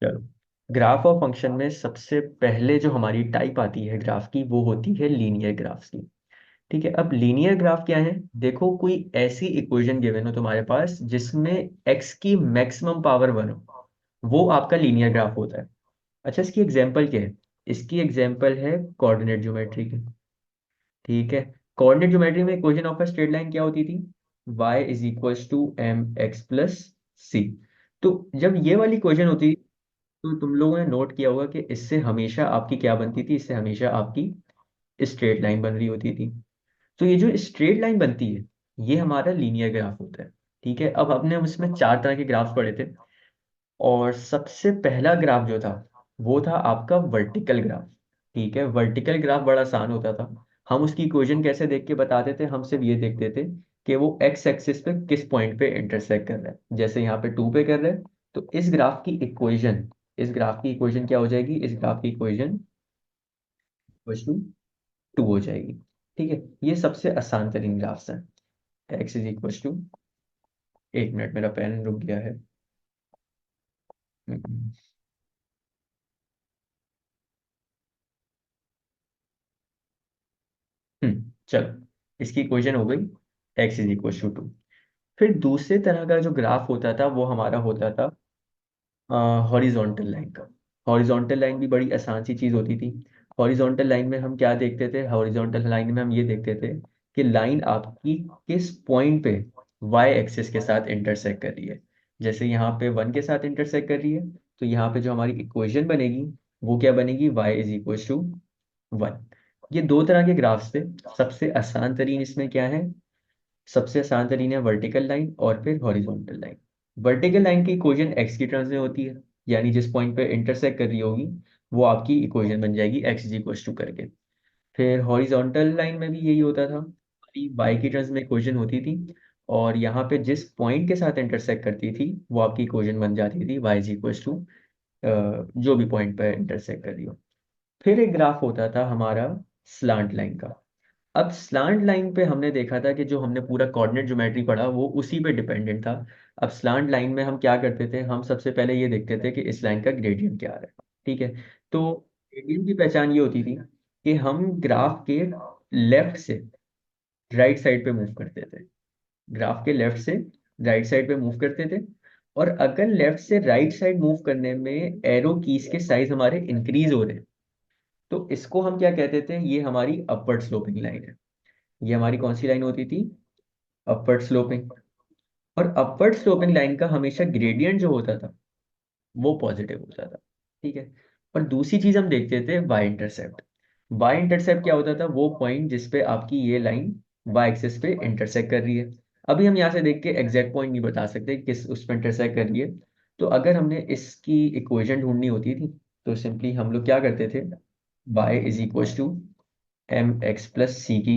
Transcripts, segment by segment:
चलो, ग्राफ और फंक्शन में सबसे पहले जो हमारी टाइप आती है ग्राफ की वो होती है लीनियर ग्राफ्स की। ठीक है, अब लीनियर ग्राफ क्या है? देखो, कोई ऐसी इक्वेशन गिवन हो तुम्हारे पास जिसमें एक्स की मैक्सिमम पावर 1 हो, वो आपका लीनियर ग्राफ होता है। अच्छा, इसकी एग्जांपल क्या है? इसकी एग्जांपल है कोऑर्डिनेट ज्योमेट्री की। ठीक है, कोऑर्डिनेट ज्योमेट्री में equation of a straight line क्या होती थी? y is equals to M X plus C. तो जब ये वाली इक्वेशन होती, तो तुम लोगों ने नोट किया होगा कि इससे हमेशा आपकी क्या बनती थी? इससे हमेशा आपकी स्ट्रेट लाइन बन रही होती थी। तो ये जो स्ट्रेट लाइन बनती है, ये हमारा लीनियर ग्राफ होता है। ठीक है, अब हमने उसमें चार तरह के ग्राफ्स पढ़े थे, और सबसे पहला ग्राफ जो था वो था आपका वर्टिकल ग्राफ। ठीक है, वर्टिकल ग्राफ बड़ा आसान होता था। हम उसकी इक्वेशन कैसे देख के बताते थे? हम सिर्फ ये देखते थे कि वो एक्स एक्सिस पे किस पॉइंट पे इंटरसेक्ट कर रहा है। जैसे यहाँ पे 2 पे कर रहा है, तो इस ग्राफ की इक्वेशन क्या हो जाएगी? इस ग्राफ की इक्वेशन इक्वल टू 2 हो जाएगी। ठीक है, ये सबसे आसान तरीन ग्राफ्स है। एक्स इज इक्वल टू, एक मिनट, मेरा पेन रुक गया है। हम्म, चलो, इसकी इक्वेशन हो गई एक्स इज इक्वल टू 2। फिर दूसरे तरह का जो ग्राफ होता था वो हमारा होता था हॉरिजॉन्टल लाइन का। हॉरिजॉन्टल लाइन भी बड़ी आसान सी चीज होती थी। हॉरिजॉन्टल लाइन में हम क्या देखते थे? हॉरिजॉन्टल लाइन में हम ये देखते थे कि लाइन आपकी किस पॉइंट पे वाई एक्सिस के साथ इंटरसेक्ट कर रही है। जैसे यहाँ पे 1 के साथ इंटरसेक्ट कर रही है, तो यहाँ पे जो हमारी इक्वेशन बनेगी वो क्या बनेगी? Y is equal to 1। ये दो तरह के ग्राफ्स थे। सबसे आसान तरीन इसमें क्या है? सबसे आसान तरीन है वर्टिकल लाइन और फिर हॉरिजॉन्टल लाइन। वर्टिकल लाइन की इक्वेशन एक्स की टर्म्स में होती है, यानी जिस पॉइंट पे इंटरसेक्ट कर रही होगी वो आपकी इक्वेशन बन जाएगी एक्स इज इक्वल टू करके। फिर हॉरिजॉन्टल लाइन में भी यही होता था, वाई की टर्म्स में इक्वेशन होती थी, और यहाँ पे जिस पॉइंट के साथ इंटरसेक्ट करती थी वो आपकी इक्वेशन बन जाती थी वाई इज इक्वल टू जो भी पॉइंट पर इंटरसेक्ट कर रही हो। फिर एक ग्राफ होता था हमारा स्लांट लाइन का। अब स्लांट लाइन पे हमने देखा था कि जो हमने पूरा कोऑर्डिनेट ज्योमेट्री पढ़ा वो उसी पे डिपेंडेंट था। अब स्लांट लाइन में हम क्या करते थे? हम सबसे पहले ये देखते थे कि इस लाइन का ग्रेडियंट क्या आ रहा है। ठीक है, तो ग्रेडियंट की पहचान ये होती थी कि हम ग्राफ के लेफ्ट से राइट साइड पे मूव करते थे। ग्राफ के लेफ्ट से राइट साइड पे मूव करते थे, और अगर लेफ्ट से राइट साइड मूव करने में एरो कीज के साइज हमारे इंक्रीज हो रहे हैं, तो इसको हम क्या कहते थे? ये हमारी अपवर्ड स्लोपिंग लाइन है। ये हमारी कौन सी लाइन होती थी? Upward sloping. और अपवर्ड स्लोपिंग लाइन का हमेशा ग्रेडियंट जो होता था वो पॉजिटिव होता था। ठीक है, और दूसरी चीज हम देखते थे वाई इंटरसेप्ट। वाई इंटरसेप्ट क्या होता था? वो पॉइंट जिसपे आपकी ये लाइन वाई एक्सिस पे इंटरसेक्ट कर रही है। अभी हम यहाँ से देख के एग्जैक्ट पॉइंट नहीं बता सकते किस उस पर इंटरसेक्ट कर रही है। तो अगर हमने इसकी इक्वेशन ढूंढनी होती थी, तो सिंपली हम लोग क्या करते थे? Y is equal to M X plus C की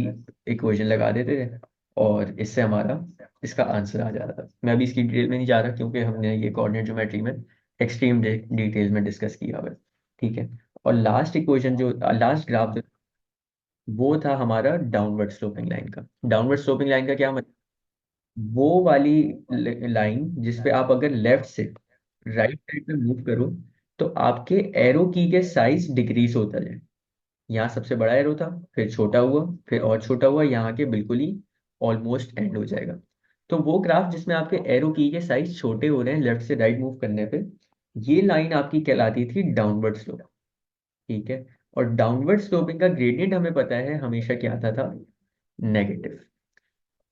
इक्वेशन लगा देते थे, और इससे हमारा इसका आंसर आ जाता था। मैं अभी इसकी डिटेल में नहीं जा रहा क्योंकि हमने ये कोऑर्डिनेट ज्योमेट्री में एक्सट्रीम डिटेल में डिस्कस किया हुआ है। ठीक है, और लास्ट इक्वेशन जो लास्ट ग्राफ जो वो था हमारा डाउनवर्ड स्लोपिंग लाइन का। डाउनवर्ड स्लोपिंग लाइन का क्या मतलब? वो वाली लाइन जिसपे आप अगर लेफ्ट से राइट साइड पे मूव करो, तो आपके एरो की के साइज डिक्रीज होता जाए। यहाँ सबसे बड़ा एरो था, फिर छोटा हुआ, फिर और छोटा हुआ, यहाँ के बिल्कुल ही ऑलमोस्ट एंड हो जाएगा। तो वो ग्राफ जिसमें आपके एरो की के साइज छोटे हो रहे हैं लेफ्ट से राइट मूव करने पे, ये लाइन आपकी कहलाती थी डाउनवर्ड स्लोप। ठीक है, और डाउनवर्ड स्लोपिंग का ग्रेडियंट हमें पता है हमेशा क्या आता था? नेगेटिव।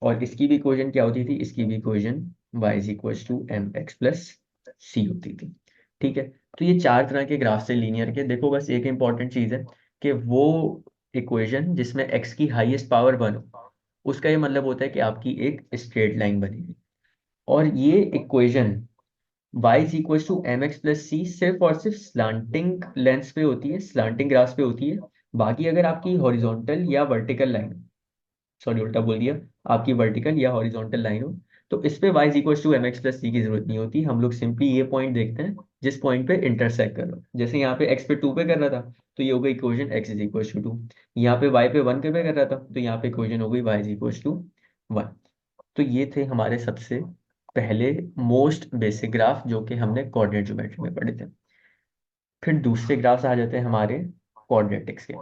और इसकी भी इक्वेशन क्या होती थी? इसकी भी equation y is equal to M X plus C होती थी। ठीक है, तो ये चार तरह के ग्राफ से लीनियर के। देखो, बस एक इंपॉर्टेंट चीज है कि वो इक्वेशन जिसमें x की हाईएस्ट पावर 1 हो, उसका ये मतलब होता है कि आपकी एक स्ट्रेट लाइन बनेगी। और ये equation y is equal to M X plus C सिर्फ और सिर्फ स्लांटिंग लेंस पे होती है, स्लांटिंग ग्राफ पे होती है। बाकी अगर आपकी हॉरिजॉन्टल या वर्टिकल लाइन, सॉरी उल्टा बोल दिया, आपकी वर्टिकल या हॉरिजॉन्टल लाइन हो, तो इस पे y equal to M X plus C की जरूरत नहीं होती। हम लोग सिंपली ये पॉइंट देखते हैं जिस पॉइंट पे इंटरसेक्ट कर रहा हो। जैसे यहाँ पे x पे 2 पे कर रहा था, तो ये हो गई equation x is equal to 2। यहाँ पे y पे 1 पे कर रहा था, तो यहाँ पे इक्वेशन हो गई y इज इक्वल टू 1। तो ये थे हमारे सबसे पहले मोस्ट बेसिक ग्राफ जो कि हमने कोऑर्डिनेट ज्योमेट्री में पढ़े थे। फिर दूसरे ग्राफ्स आ जाते हैं हमारे क्वाड्रेटिक्स के।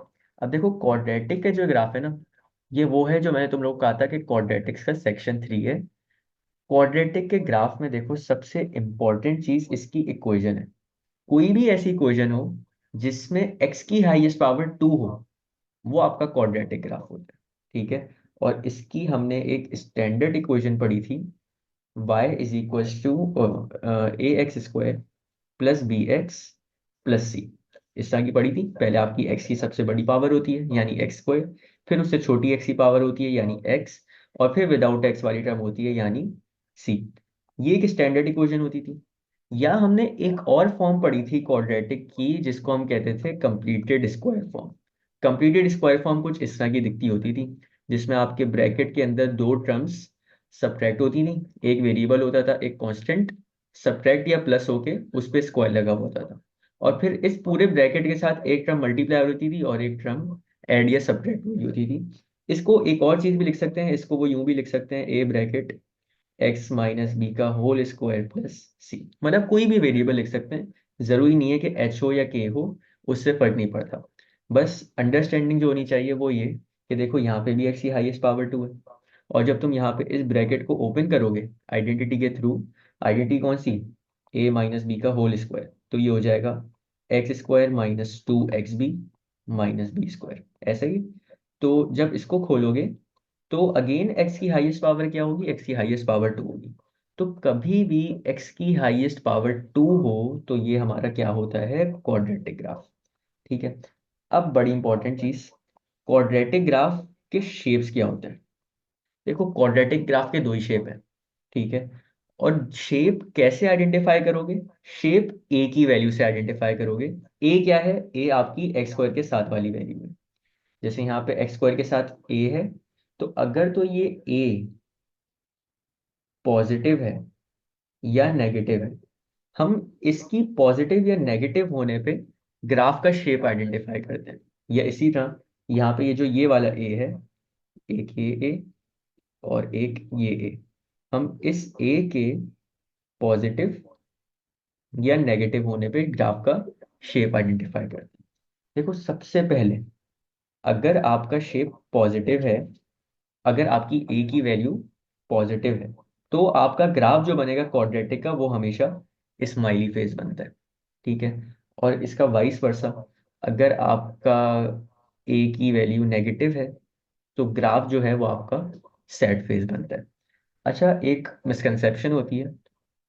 अब देखो क्वाड्रेटिक के जो ग्राफ है ना, ये वो है जो मैंने तुम लोग को कहा था कि क्वाड्रेटिक्स का सेक्शन 3 है। क्वाड्रेटिक के ग्राफ में देखो सबसे इंपॉर्टेंट चीज इसकी इक्वेशन है। कोई भी ऐसी इक्वेशन हो जिसमें एक्स की हाईएस्ट पावर 2 हो, वो आपका क्वाड्रेटिक ग्राफ होता है। ठीक है। और इसकी हमने एक स्टैंडर्ड इक्वेशन पढ़ी थी, y is equal to ax² plus bx plus c। इस तरह की पढ़ी थी। पहले आपकी x की सबसे बड़ी पावर होती है यानी x², फिर उससे छोटी x की पावर होती है यानी x, और फिर विदाउट x वाली टर्म होती है यानी c। ये एक स्टैंडर्ड इक्वेशन होती थी। या हमने एक और फॉर्म पढ़ी थी क्वाड्रेटिक की जिसको हम कहते थे completed square form. Completed square form कुछ इस तरह की दिखती होती थी, जिसमें आपके ब्रैकेट के अंदर दो टर्म्स सब्ट्रैक्ट होती थी। एक वेरिएबल होता था, एक कांस्टेंट, सब्ट्रैक्ट या प्लस होके उस पर स्क्वायर लगा होता था। और फिर इस पूरे ब्रैकेट के साथ एक टर्म मल्टीप्लाई होती थी और एक टर्म ऐड या सब्ट्रैक्ट हुई होती थी। इसको एक और चीज भी लिख सकते हैं, इसको वो यूं भी लिख सकते हैं, A bracket x minus B का होल स्क्वायर प्लस सी। मतलब कोई भी वेरिएबल लिख सकते हैं, जरूरी नहीं है कि एच हो या के हो, उससे फर्क नहीं पड़ता। बस अंडरस्टैंडिंग जो होनी चाहिए वो ये कि देखो यहाँ पे भी एक्स की हाईएस्ट पावर 2 है, और जब तुम यहाँ पे इस ब्रैकेट को ओपन करोगे आइडेंटिटी के थ्रू, आइडेंटिटी कौन सी, ए माइनस बी का होल स्क्वायर, तो ये हो जाएगा x² minus 2xb minus b², ऐसा ही। तो जब इसको खोलोगे तो अगेन x की हाईएस्ट पावर क्या होगी, x की हाईएस्ट पावर 2 होगी। तो कभी भी x की हाईएस्ट पावर 2 हो तो ये हमारा क्या होता है, क्वाड्रेटिक ग्राफ। ठीक है। अब बड़ी इंपॉर्टेंट चीज, क्वाड्रेटिक ग्राफ के शेप्स क्या होते हैं। देखो क्वाड्रेटिक ग्राफ के दो ही शेप है। ठीक है। और शेप कैसे आइडेंटिफाई करोगे, शेप ए की वैल्यू से आइडेंटिफाई करोगे। ए क्या है, ए आपकी x² के साथ वाली वैल्यू है। जैसे यहाँ पे x² के साथ a है, तो अगर तो ये a पॉजिटिव है या नेगेटिव है, हम इसकी पॉजिटिव या नेगेटिव होने पे ग्राफ का शेप आइडेंटिफाई करते हैं। या इसी तरह यहाँ पे ये जो ये वाला ए है, एक ये ए और एक ये ए, हम इस ए के पॉजिटिव या नेगेटिव होने पे ग्राफ का शेप आइडेंटिफाई करते हैं। देखो सबसे पहले, अगर आपका शेप पॉजिटिव है, अगर आपकी ए की वैल्यू पॉजिटिव है, तो आपका ग्राफ जो बनेगा क्वाड्रेटिक का वो हमेशा स्माइली फेस बनता है। ठीक है। और इसका वाइस वर्सा, अगर आपका ए की वैल्यू नेगेटिव है तो ग्राफ जो है वो आपका सैड फेस बनता है। अच्छा, एक मिसकंसेप्शन होती है,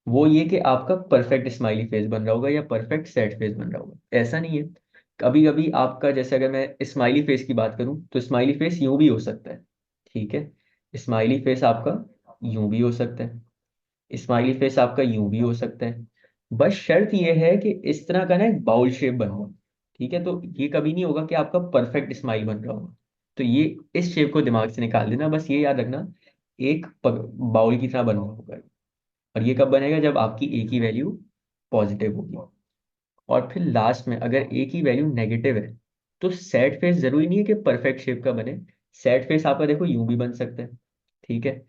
वो ये कि आपका परफेक्ट स्माइली फेस बन रहा होगा या परफेक्ट सैड फेस बन रहा होगा। ऐसा नहीं है। कभी कभी आपका, जैसे अगर मैं स्माइली फेस की बात करूं तो स्माइली फेस यूं भी हो सकता है। ठीक है। स्माइली फेस आपका यूं भी हो सकता है, स्माइली फेस आपका यूं भी हो सकता है। बस शर्त यह है कि इस तरह का ना एक बाउल शेप बनो। ठीक है। तो ये कभी नहीं होगा कि आपका परफेक्ट स्माइल बन रहा होगा। तो ये इस शेप को दिमाग से निकाल देना, बस ये याद रखना, एक बाउल की तरह बनना होगा। और ये कब बनेगा, जब आपकी ए की वैल्यू पॉजिटिव होगी। और फिर लास्ट में अगर ए की वैल्यू नेगेटिव है, तो सैड फेस जरूरी नहीं है कि परफेक्ट शेप का बने। सैड फेस आपका देखो यूं भी बन सकता है। ठीक है।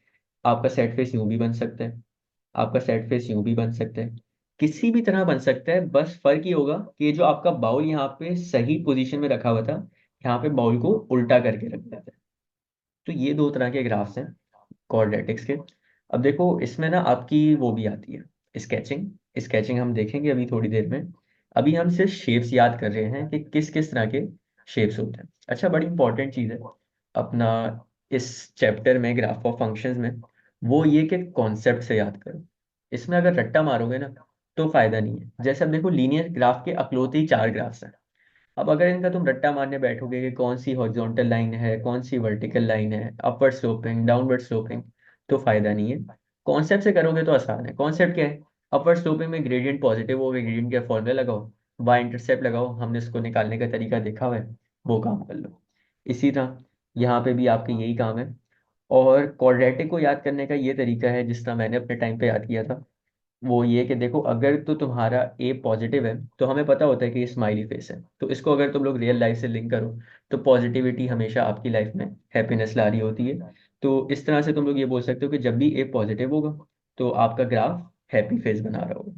आपका सैड फेस यूं भी बन सकता है, आपका सैड फेस यूं भी बन सकता है, किसी भी तरह बन सकता है। बस फर्क ये होगा कि ये जो आपका बाउल यहाँ पे सही पोजीशन में रखा हुआ था, यहाँ पे बाउल को उल्टा करके रख देता है। तो ये दो तरह के ग्राफ्स हैं क्वाड्रेटिक्स के। अब देखो इसमें ना आपकी वो भी आती है, स्केचिंग। स्केचिंग हम देखेंगे अभी थोड़ी देर में। अभी हम सिर्फ शेप्स याद कर रहे हैं कि किस किस तरह के शेप्स होते हैं। अच्छा, बड़ी इंपॉर्टेंट चीज़ है अपना इस चैप्टर में, ग्राफ ऑफ फंक्शंस में, वो ये कि कॉन्सेप्ट से याद करो। इसमें अगर रट्टा मारोगे ना तो फायदा नहीं है। जैसे अब देखो लीनियर ग्राफ के अकलौते ही 4 ग्राफ्स हैं। अब अगर इनका तुम रट्टा मारने बैठोगे कि कौन सी हॉरिजॉन्टल लाइन है, कौन सी वर्टिकल लाइन है, अपवर्ड स्लोपिंग डाउनवर्ड स्लोपिंग, तो फायदा नहीं है। कॉन्सेप्ट से करोगे तो आसान है। कॉन्सेप्ट क्या है, अपवर्ड स्लोपिंग में ग्रेडियंट पॉजिटिव हो गए, ग्रेडियंट का फॉर्मूला लगाओ, वाई इंटरसेप्ट लगाओ, हमने इसको निकालने का तरीका देखा हुआ है, वो काम कर लो। इसी तरह यहाँ पे भी आपके यही काम है। और क्वाड्रेटिक को याद करने का ये तरीका है जिस तरह मैंने अपने टाइम पे याद किया था, वो ये कि देखो अगर तो तुम्हारा ए पॉजिटिव है तो हमें पता होता है कि ये स्माइली फेस है, तो इसको अगर तुम लोग रियल लाइफ से लिंक करो तो पॉजिटिविटी हमेशा आपकी लाइफ में हैप्पीनेस ला रही होती है। तो इस तरह से तुम लोग ये बोल सकते हो कि जब भी ए पॉजिटिव होगा तो आपका ग्राफ हैप्पी फेस बना रहा होगा,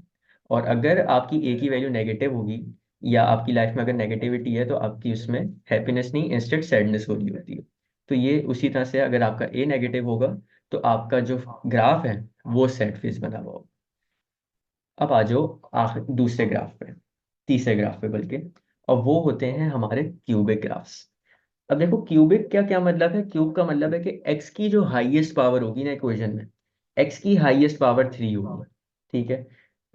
और अगर आपकी ए की वैल्यू नेगेटिव होगी या आपकी लाइफ में अगर नेगेटिविटी है तो आपकी उसमें हैप्पीनेस नहीं, इंस्टेड सैडनेस हो रही होती है। तो ये उसी तरह से अगर आपका ए नेगेटिव होगा तो आपका जो ग्राफ है वो सैड फेज बना हुआ होगा। अब आ जाओ आखिर दूसरे ग्राफ पे, तीसरे ग्राफ पे बल्कि, और वो होते हैं हमारे क्यूबिक ग्राफ्स। अब देखो क्यूबिक क्या क्या मतलब है, क्यूब का मतलब है कि एक्स की जो हाईएस्ट पावर होगी ना इक्वेशन में, एक्स की हाईएस्ट पावर 3 होगी। ठीक है।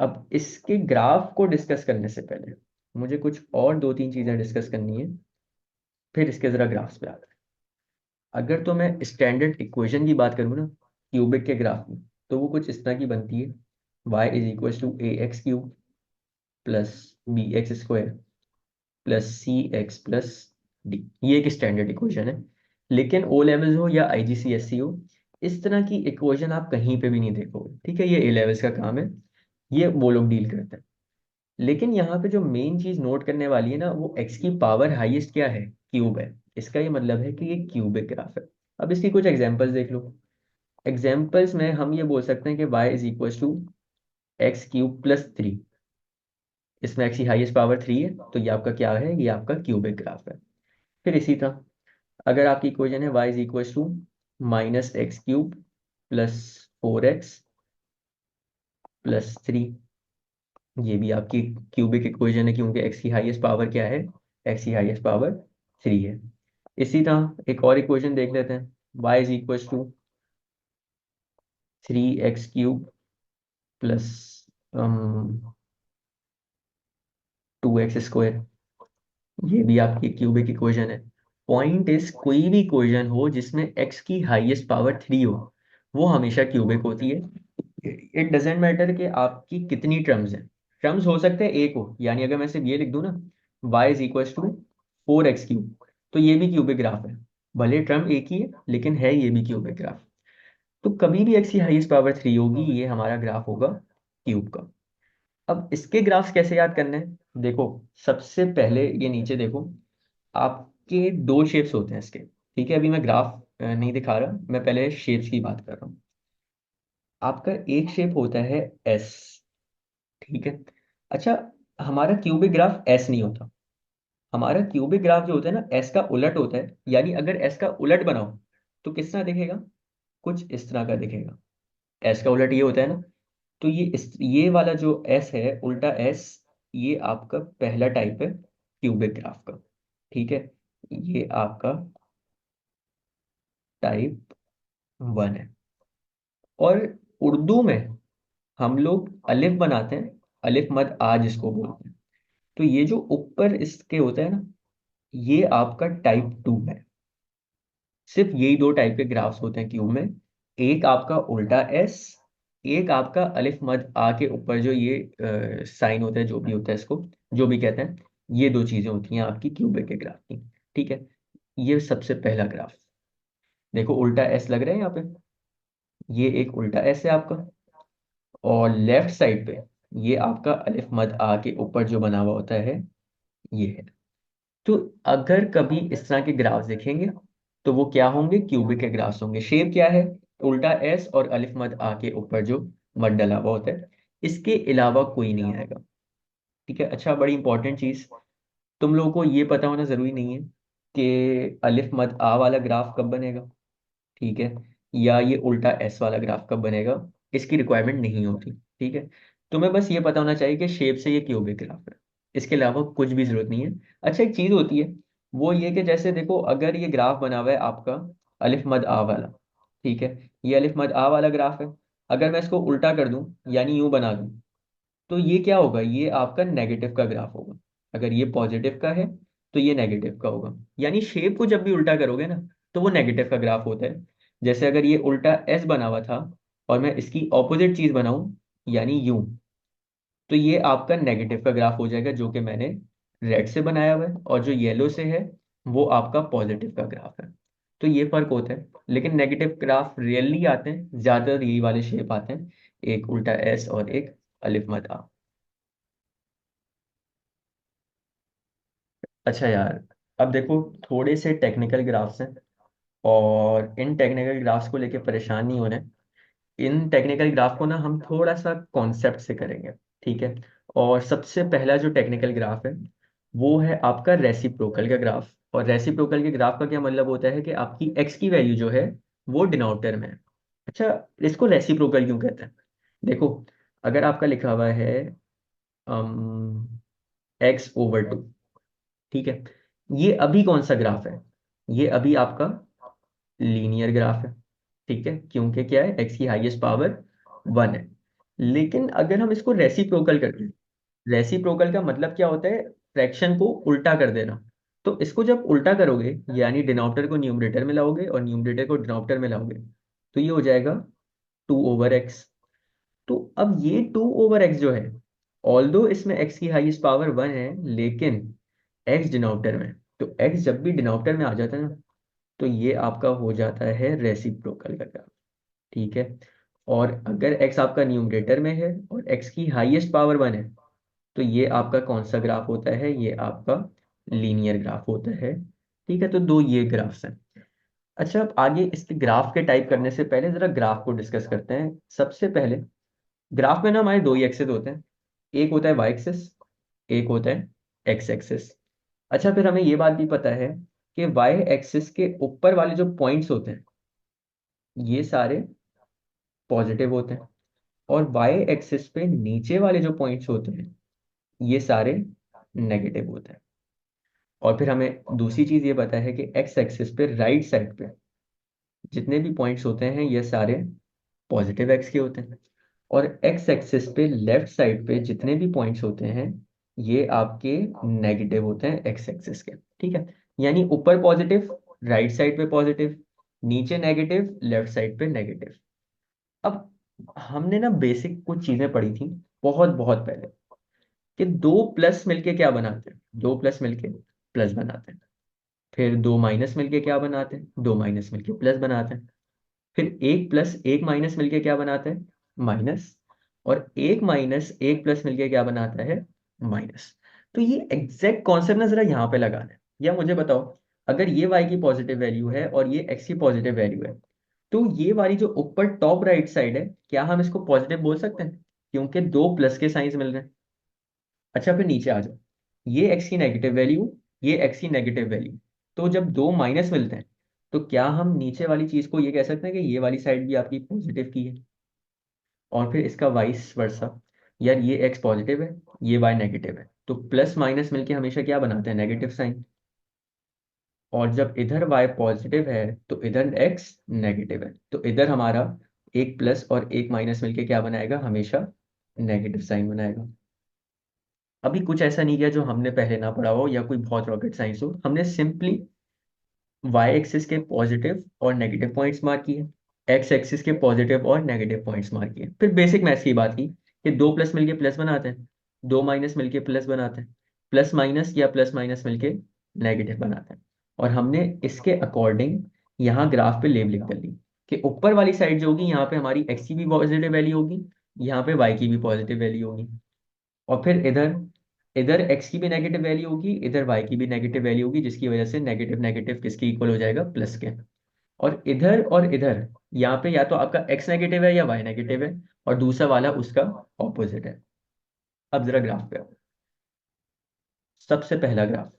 अब इसके ग्राफ को डिस्कस करने से पहले मुझे कुछ और दो तीन चीजें डिस्कस करनी है, फिर इसके जरा ग्राफ्स पे आते हैं। अगर तो मैं स्टैंडर्ड इक्वेशन की बात करूँ ना क्यूबिक के ग्राफ में, तो वो कुछ इस तरह की बनती है, y is equal to A x cube plus B x square plus C x plus D. ये एक स्टैंडर्ड इक्वेशन है। लेकिन ओ लेवल्स हो या आईजीसीएसई हो, इस तरह की इक्वेशन आप कहीं पे भी नहीं देखोगे। ठीक है, ये ए लेवल्स का काम है, ये वो लोग डील करते हैं। लेकिन यहाँ पे जो मेन चीज नोट करने वाली है ना, वो एक्स की पावर हाईएस्ट क्या है, क्यूब है। इसका ये मतलब है कि ये क्यूबिक ग्राफ है। अब इसकी कुछ एग्जांपल्स देख लो। एग्जांपल्स में हम ये बोल सकते हैं कि y is equal to x cube plus 3। इसमें एक्स की हाईएस्ट पावर 3 है, तो ये आपका क्या है, ये आपका क्यूबिक ग्राफ है। फिर इसी तरह अगर आपकी इक्वेशन है y is equal to minus x cube plus 4x plus 3, ये भी आपकी क्यूबिक इक्वेशन है, क्योंकि x की हाईएस्ट पावर क्या है, x की हाईएस्ट पावर 3 है। इसी तरह एक और इक्वेशन देख लेते हैं, y is equal to 3x cube plus 2x square, ये भी आपकी क्यूबिक इक्वेशन है। पॉइंट इज कोई भी इक्वेशन हो जिसमें x की हाईएस्ट पावर 3 हो, वो हमेशा क्यूबिक होती है। इट डजेंट मैटर कि आपकी कितनी टर्म्स हैं, टर्म्स हो सकते हैं एक हो, यानी अगर मैं सिर्फ ये लिख दूं ना, y is equal to 4x cube, तो ये भी क्यूबिक ग्राफ है। भले टर्म एक ही है लेकिन है ये भी क्यूबिक ग्राफ। तो कभी भी x की हाईएस्ट पावर 3 होगी, ये हमारा ग्राफ होगा क्यूब का। अब इसके ग्राफ्स कैसे याद करने हैं, देखो सबसे पहले ये नीचे देखो, आपके दो शेप्स होते हैं इसके। ठीक है, अभी मैं ग्राफ नहीं दिखा रहा, मैं पहले शेप्स की बात कर रहा हूँ। आपका एक शेप होता है एस। ठीक है। अच्छा, हमारा क्यूबिक ग्राफ एस नहीं होता। हमारा क्यूबिक ग्राफ जो होता है ना, एस का उलट होता है। यानी अगर एस का उलट बनाओ तो किस तरह दिखेगा, कुछ इस तरह का दिखेगा। एस का उलट ये होता है ना, तो ये वाला जो एस है, उल्टा एस, ये आपका पहला टाइप है क्यूबिक ग्राफ का। ठीक है, ये आपका टाइप 1 है। और उर्दू में हम लोग अलिफ बनाते हैं, अलिफ मद आ जिसको बोलते हैं। तो ये जो ऊपर इसके होता है ना, ये आपका टाइप 2 है। सिर्फ यही दो टाइप के ग्राफ्स होते हैं क्यूब में, एक आपका उल्टा एस, एक आपका अलिफ मद आ के ऊपर जो ये साइन होता है, जो भी होता है इसको जो भी कहते हैं, ये दो चीजें होती हैं आपकी क्यूबिक के ग्राफ की। ठीक है, ये सबसे पहला ग्राफ, देखो उल्टा एस लग रहा है यहाँ पे, ये एक उल्टा एस है आपका। और लेफ्ट साइड पे ये आपका अलिफ मद आ के ऊपर जो बना हुआ होता है, ये है। तो अगर कभी इस तरह के ग्राफ्स दिखेंगे तो वो क्या होंगे, क्यूबिक के ग्राफ्स होंगे। शेप क्या है, उल्टा एस और अलिफ मद आ के ऊपर जो मद डला हुआ होता है, इसके अलावा कोई नहीं आएगा। ठीक है। अच्छा, बड़ी इंपॉर्टेंट चीज, तुम लोगों को ये पता होना जरूरी नहीं है कि अलिफ मद आ वाला ग्राफ कब बनेगा। ठीक है, या ये उल्टा एस वाला ग्राफ कब बनेगा, इसकी रिक्वायरमेंट नहीं होती। ठीक है, तुम्हें बस ये पता होना चाहिए कि शेप से ये क्यूबिक ग्राफ है, इसके अलावा कुछ भी जरूरत नहीं है। अच्छा, एक चीज होती है, वो ये कि जैसे देखो अगर ये ग्राफ बना हुआ है आपका अलिफ मद आ वाला, ठीक है, ये अलिफ मद आ वाला ग्राफ है। अगर मैं इसको उल्टा कर दूं, यानी यूं बना दूं, तो ये क्या होगा, ये आपका नेगेटिव का ग्राफ होगा। अगर ये पॉजिटिव का है तो ये नेगेटिव का होगा। यानी शेप को जब भी उल्टा करोगे ना, तो वो नेगेटिव का ग्राफ होता है। जैसे अगर ये उल्टा एस बना हुआ था और मैं इसकी ऑपोजिट चीज बनाऊं, यानी यूं, तो ये आपका नेगेटिव का ग्राफ हो जाएगा, जो कि मैंने रेड से बनाया हुआ है। और जो येलो से है वो आपका पॉजिटिव का ग्राफ है। तो ये फर्क होता है, लेकिन नेगेटिव ग्राफ रियली आते हैं, ज्यादातर यही वाले शेप आते हैं, एक उल्टा एस और एक अलिफ मद आ। अच्छा यार, अब देखो थोड़े से टेक्निकल ग्राफ्स हैं, और इन टेक्निकल ग्राफ्स को लेके परेशान नहीं होना है। इन टेक्निकल ग्राफ को ना हम थोड़ा सा कॉन्सेप्ट से करेंगे। ठीक है, और सबसे पहला जो टेक्निकल ग्राफ है वो है आपका रेसिप्रोकल का ग्राफ। और रेसिप्रोकल के ग्राफ का क्या मतलब होता है कि आपकी एक्स की वैल्यू जो है वो डिनोमिनेटर में है। अच्छा, इसको रेसिप्रोकल क्यों कहते हैं? देखो, अगर आपका लिखा हुआ है x/2, ठीक है, ये अभी कौन सा ग्राफ है? ये अभी आपका लीनियर ग्राफ है, ठीक है, क्योंकि क्या है, x की हाईएस्ट पावर 1 है। लेकिन अगर हम इसको रेसिप्रोकल कर दें, रेसिप्रोकल का मतलब क्या होता है? फ्रैक्शन को उल्टा कर देना। तो इसको जब उल्टा करोगे, यानी डिनोमिनेटर को न्यूमरेटर में लाओगे और न्यूमरेटर को डिनोमिनेटर में लाओगे, तो ये हो जाएगा 2/x। तो अब ये 2/x जो है, ऑल्दो इसमें x की हाईएस्ट पावर 1 है, लेकिन x डिनोमिनेटर में, तो x जब भी डिनोमिनेटर में आ जाता है ना, तो ये आपका हो जाता है रेसिप्रोकल का ग्राफ, ठीक है। और अगर x आपका न्यूमरेटर में है और x की हाईएस्ट पावर 1 है, तो ये आपका कौन सा ग्राफ होता है? ये आपका लीनियर ग्राफ होता है, ठीक है। तो दो ये ग्राफ्स हैं। अच्छा, अब आगे इसके ग्राफ के टाइप करने से पहले जरा ग्राफ को डिस्कस करते हैं। सबसे पहले ग्राफ में ना हमारे दो ही एक्सेस होते हैं, एक होता है वाई एक्सेस, एक होता है एक्स एक्सेस। अच्छा, फिर हमें ये बात भी पता है कि वाई एक्सिस के ऊपर वाले जो पॉइंट्स होते हैं ये सारे पॉजिटिव होते हैं, और वाई एक्सिस पे नीचे वाले जो पॉइंट्स होते हैं ये सारे नेगेटिव होते हैं। और फिर हमें दूसरी चीज ये पता है कि एक्स एक्सिस पे राइट साइड पे जितने भी पॉइंट्स होते हैं ये सारे पॉजिटिव एक्स के होते हैं, और एक्स एक्सिस पे लेफ्ट साइड पे जितने भी पॉइंट्स होते हैं ये आपके नेगेटिव होते हैं एक्स एक्सिस के, ठीक है। यानी ऊपर पॉजिटिव, राइट साइड पे पॉजिटिव, नीचे नेगेटिव, लेफ्ट साइड पे नेगेटिव। अब हमने ना बेसिक कुछ चीजें पढ़ी थी बहुत बहुत पहले, कि दो प्लस मिलके क्या बनाते हैं? दो प्लस मिलके प्लस बनाते हैं। फिर दो माइनस मिलके क्या बनाते हैं? दो माइनस मिलके प्लस बनाते हैं। फिर एक प्लस एक माइनस मिलके क्या बनाता है? माइनस। और एक माइनस एक प्लस मिलके क्या बनाता है? माइनस। तो ये एग्जैक्ट कॉन्सेप्ट ना जरा यहाँ पे लगाना है। या मुझे बताओ, अगर ये y की पॉजिटिव वैल्यू है और ये x की पॉजिटिव वैल्यू है, तो ये वाली जो ऊपर टॉप राइट साइड है, क्या हम इसको पॉजिटिव बोल सकते हैं? क्योंकि दो प्लस के साइंस मिल रहे हैं। अच्छा, फिर नीचे आ जाओ, ये x की नेगेटिव वैल्यू, ये x की नेगेटिव वैल्यू, तो जब दो माइनस मिलते हैं, तो क्या हम नीचे वाली चीज को ये कह सकते हैं कि ये वाली साइड भी आपकी पॉजिटिव की है? और फिर इसका वाइस वर्सा, यार ये x पॉजिटिव है, ये y नेगेटिव है, तो प्लस माइनस मिलके हमेशा क्या बनाते हैं? Negative sign. और जब इधर y पॉजिटिव है तो इधर x नेगेटिव है, तो इधर हमारा एक प्लस और एक माइनस मिलके क्या बनाएगा? हमेशा नेगेटिव साइन बनाएगा। अभी कुछ ऐसा नहीं किया जो हमने पहले ना पढ़ा हो या कोई बहुत रॉकेट साइंस हो, हमने सिंपली वाई एक्सिस के पॉजिटिव और नेगेटिव पॉइंट्स मार्क किए, एक्स एक्सिस के पॉजिटिव और नेगेटिव पॉइंट्स मार्क किए, फिर बेसिक मैथ्स की बात की कि दो प्लस मिलके प्लस बनाते हैं, दो माइनस मिलके प्लस बनाते हैं, प्लस माइनस या प्लस माइनस मिलके नेगेटिव बनाते हैं। और हमने इसके अकॉर्डिंग यहाँ ग्राफ पे लेबलिंग कर ली कि ऊपर वाली साइड जो होगी यहाँ पे हमारी एक्स की भी पॉजिटिव वैल्यू होगी, यहाँ पे वाई की भी पॉजिटिव वैल्यू होगी। और फिर इधर इधर x की भी नेगेटिव वैल्यू होगी, इधर y की भी नेगेटिव वैल्यू होगी, जिसकी वजह से नेगेटिव नेगेटिव किसके इक्वल हो जाएगा? प्लस के। और इधर यहाँ पे या तो आपका x नेगेटिव है या y नेगेटिव है, और दूसरा वाला उसका ऑपोजिट है। अब जरा ग्राफ पे आओ। सबसे पहला ग्राफ,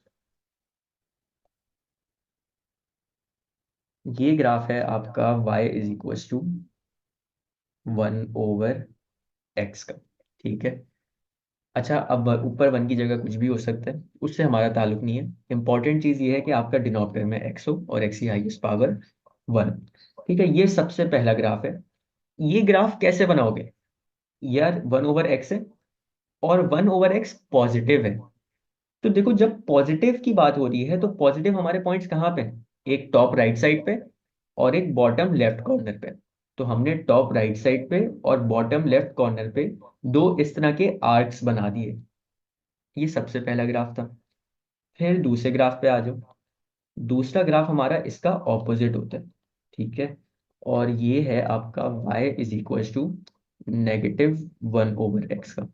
ये ग्राफ है आपका y is equal to 1/x का, ठीक है। अच्छा, अब ऊपर वन की जगह कुछ भी हो सकता है, उससे हमारा ताल्लुक नहीं है। इंपॉर्टेंट चीज ये है कि आपका डिनोमिनेटर में x हो और x की हाईएस्ट पावर 1, ठीक है। ये सबसे पहला ग्राफ है। ये ग्राफ कैसे बनाओगे? यार 1/x है और 1/x पॉजिटिव है। तो देखो, जब पॉजिटिव की बात हो रही है तो पॉजिटिव हमारे पॉइंट्स कहाँ पे हैं? एक टॉप राइट साइड पे और एक बॉटम लेफ्ट कॉर्नर पे। तो हमने टॉप राइट साइड पे और बॉटम लेफ्ट कॉर्नर पे दो इस तरह के आर्क्स बना दिए। ये सबसे पहला ग्राफ था। फिर दूसरे ग्राफ पे आ जाओ। दूसरा ग्राफ हमारा इसका ऑपोजिट होता है, ठीक है। और ये है आपका y is equal to -1/x का।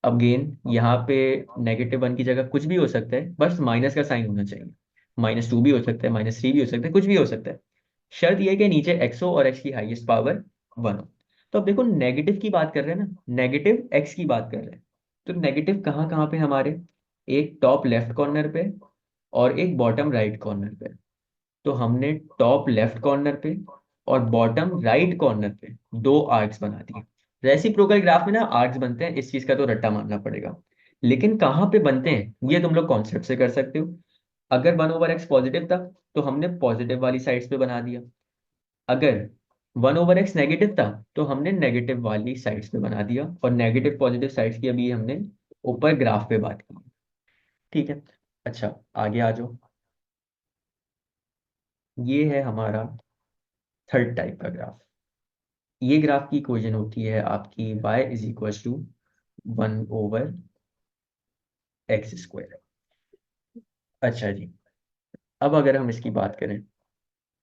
अगेन यहाँ पे -1 की जगह कुछ भी हो सकता है, बस माइनस का साइन होना चाहिए। -2 भी हो सकता है, -3 भी हो सकता है, कुछ भी हो सकता है। शर्त यह है कि नीचे x हो और x की हाईएस्ट पावर 1 हो। तो अब देखो, नेगेटिव की बात कर रहे हैं ना, नेगेटिव x की बात कर रहे हैं, तो नेगेटिव कहाँ कहाँ पे हमारे, एक टॉप लेफ्ट कॉर्नर पे और एक बॉटम राइट कॉर्नर पे। तो हमने टॉप लेफ्ट कॉर्नर पे और बॉटम राइट कॉर्नर पे दो आर्क्स बना दिए। रेसिप्रोकल ग्राफ में ना आर्क्स बनते हैं, इस चीज का तो रट्टा मानना पड़ेगा। लेकिन कहाँ पे बनते हैं ये तुम लोग कॉन्सेप्ट से कर सकते हो। अगर 1/x पॉजिटिव था तो हमने पॉजिटिव वाली साइड्स पे बना दिया। अगर 1/x नेगेटिव था तो हमने नेगेटिव वाली साइड्स पे बना दिया, और नेगेटिव पॉजिटिव साइड्स की अभी हमने ऊपर ग्राफ पे बात की। ठीक है। अच्छा, आगे आ जाओ। ये है हमारा थर्ड टाइप का ग्राफ। ये ग्राफ की इक्वेशन होती है आपकी y is equal to 1/x²। अच्छा जी, अब अगर हम इसकी बात करें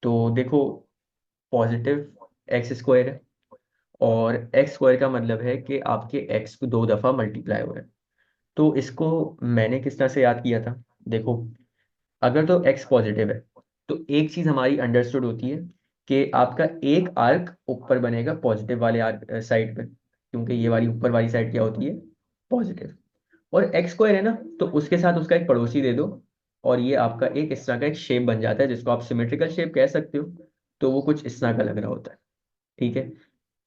तो देखो, पॉजिटिव x² है, और x² का मतलब है कि आपके x को दो दफा मल्टीप्लाई हो रहा है। तो इसको मैंने किस तरह से याद किया था, देखो, अगर तो x पॉजिटिव है तो एक चीज हमारी अंडरस्टूड होती है कि आपका एक आर्क ऊपर बनेगा पॉजिटिव वाले आर्क साइड पे, क्योंकि ये वाली ऊपर वाली साइड क्या होती है, पॉजिटिव। और x² है ना, तो उसके साथ उसका एक पड़ोसी दे दो, और ये आपका एक इस तरह का एक शेप बन जाता है, जिसको आप सिमेट्रिकल शेप कह सकते हो। तो वो कुछ इस तरह का लग रहा होता है। ठीक है।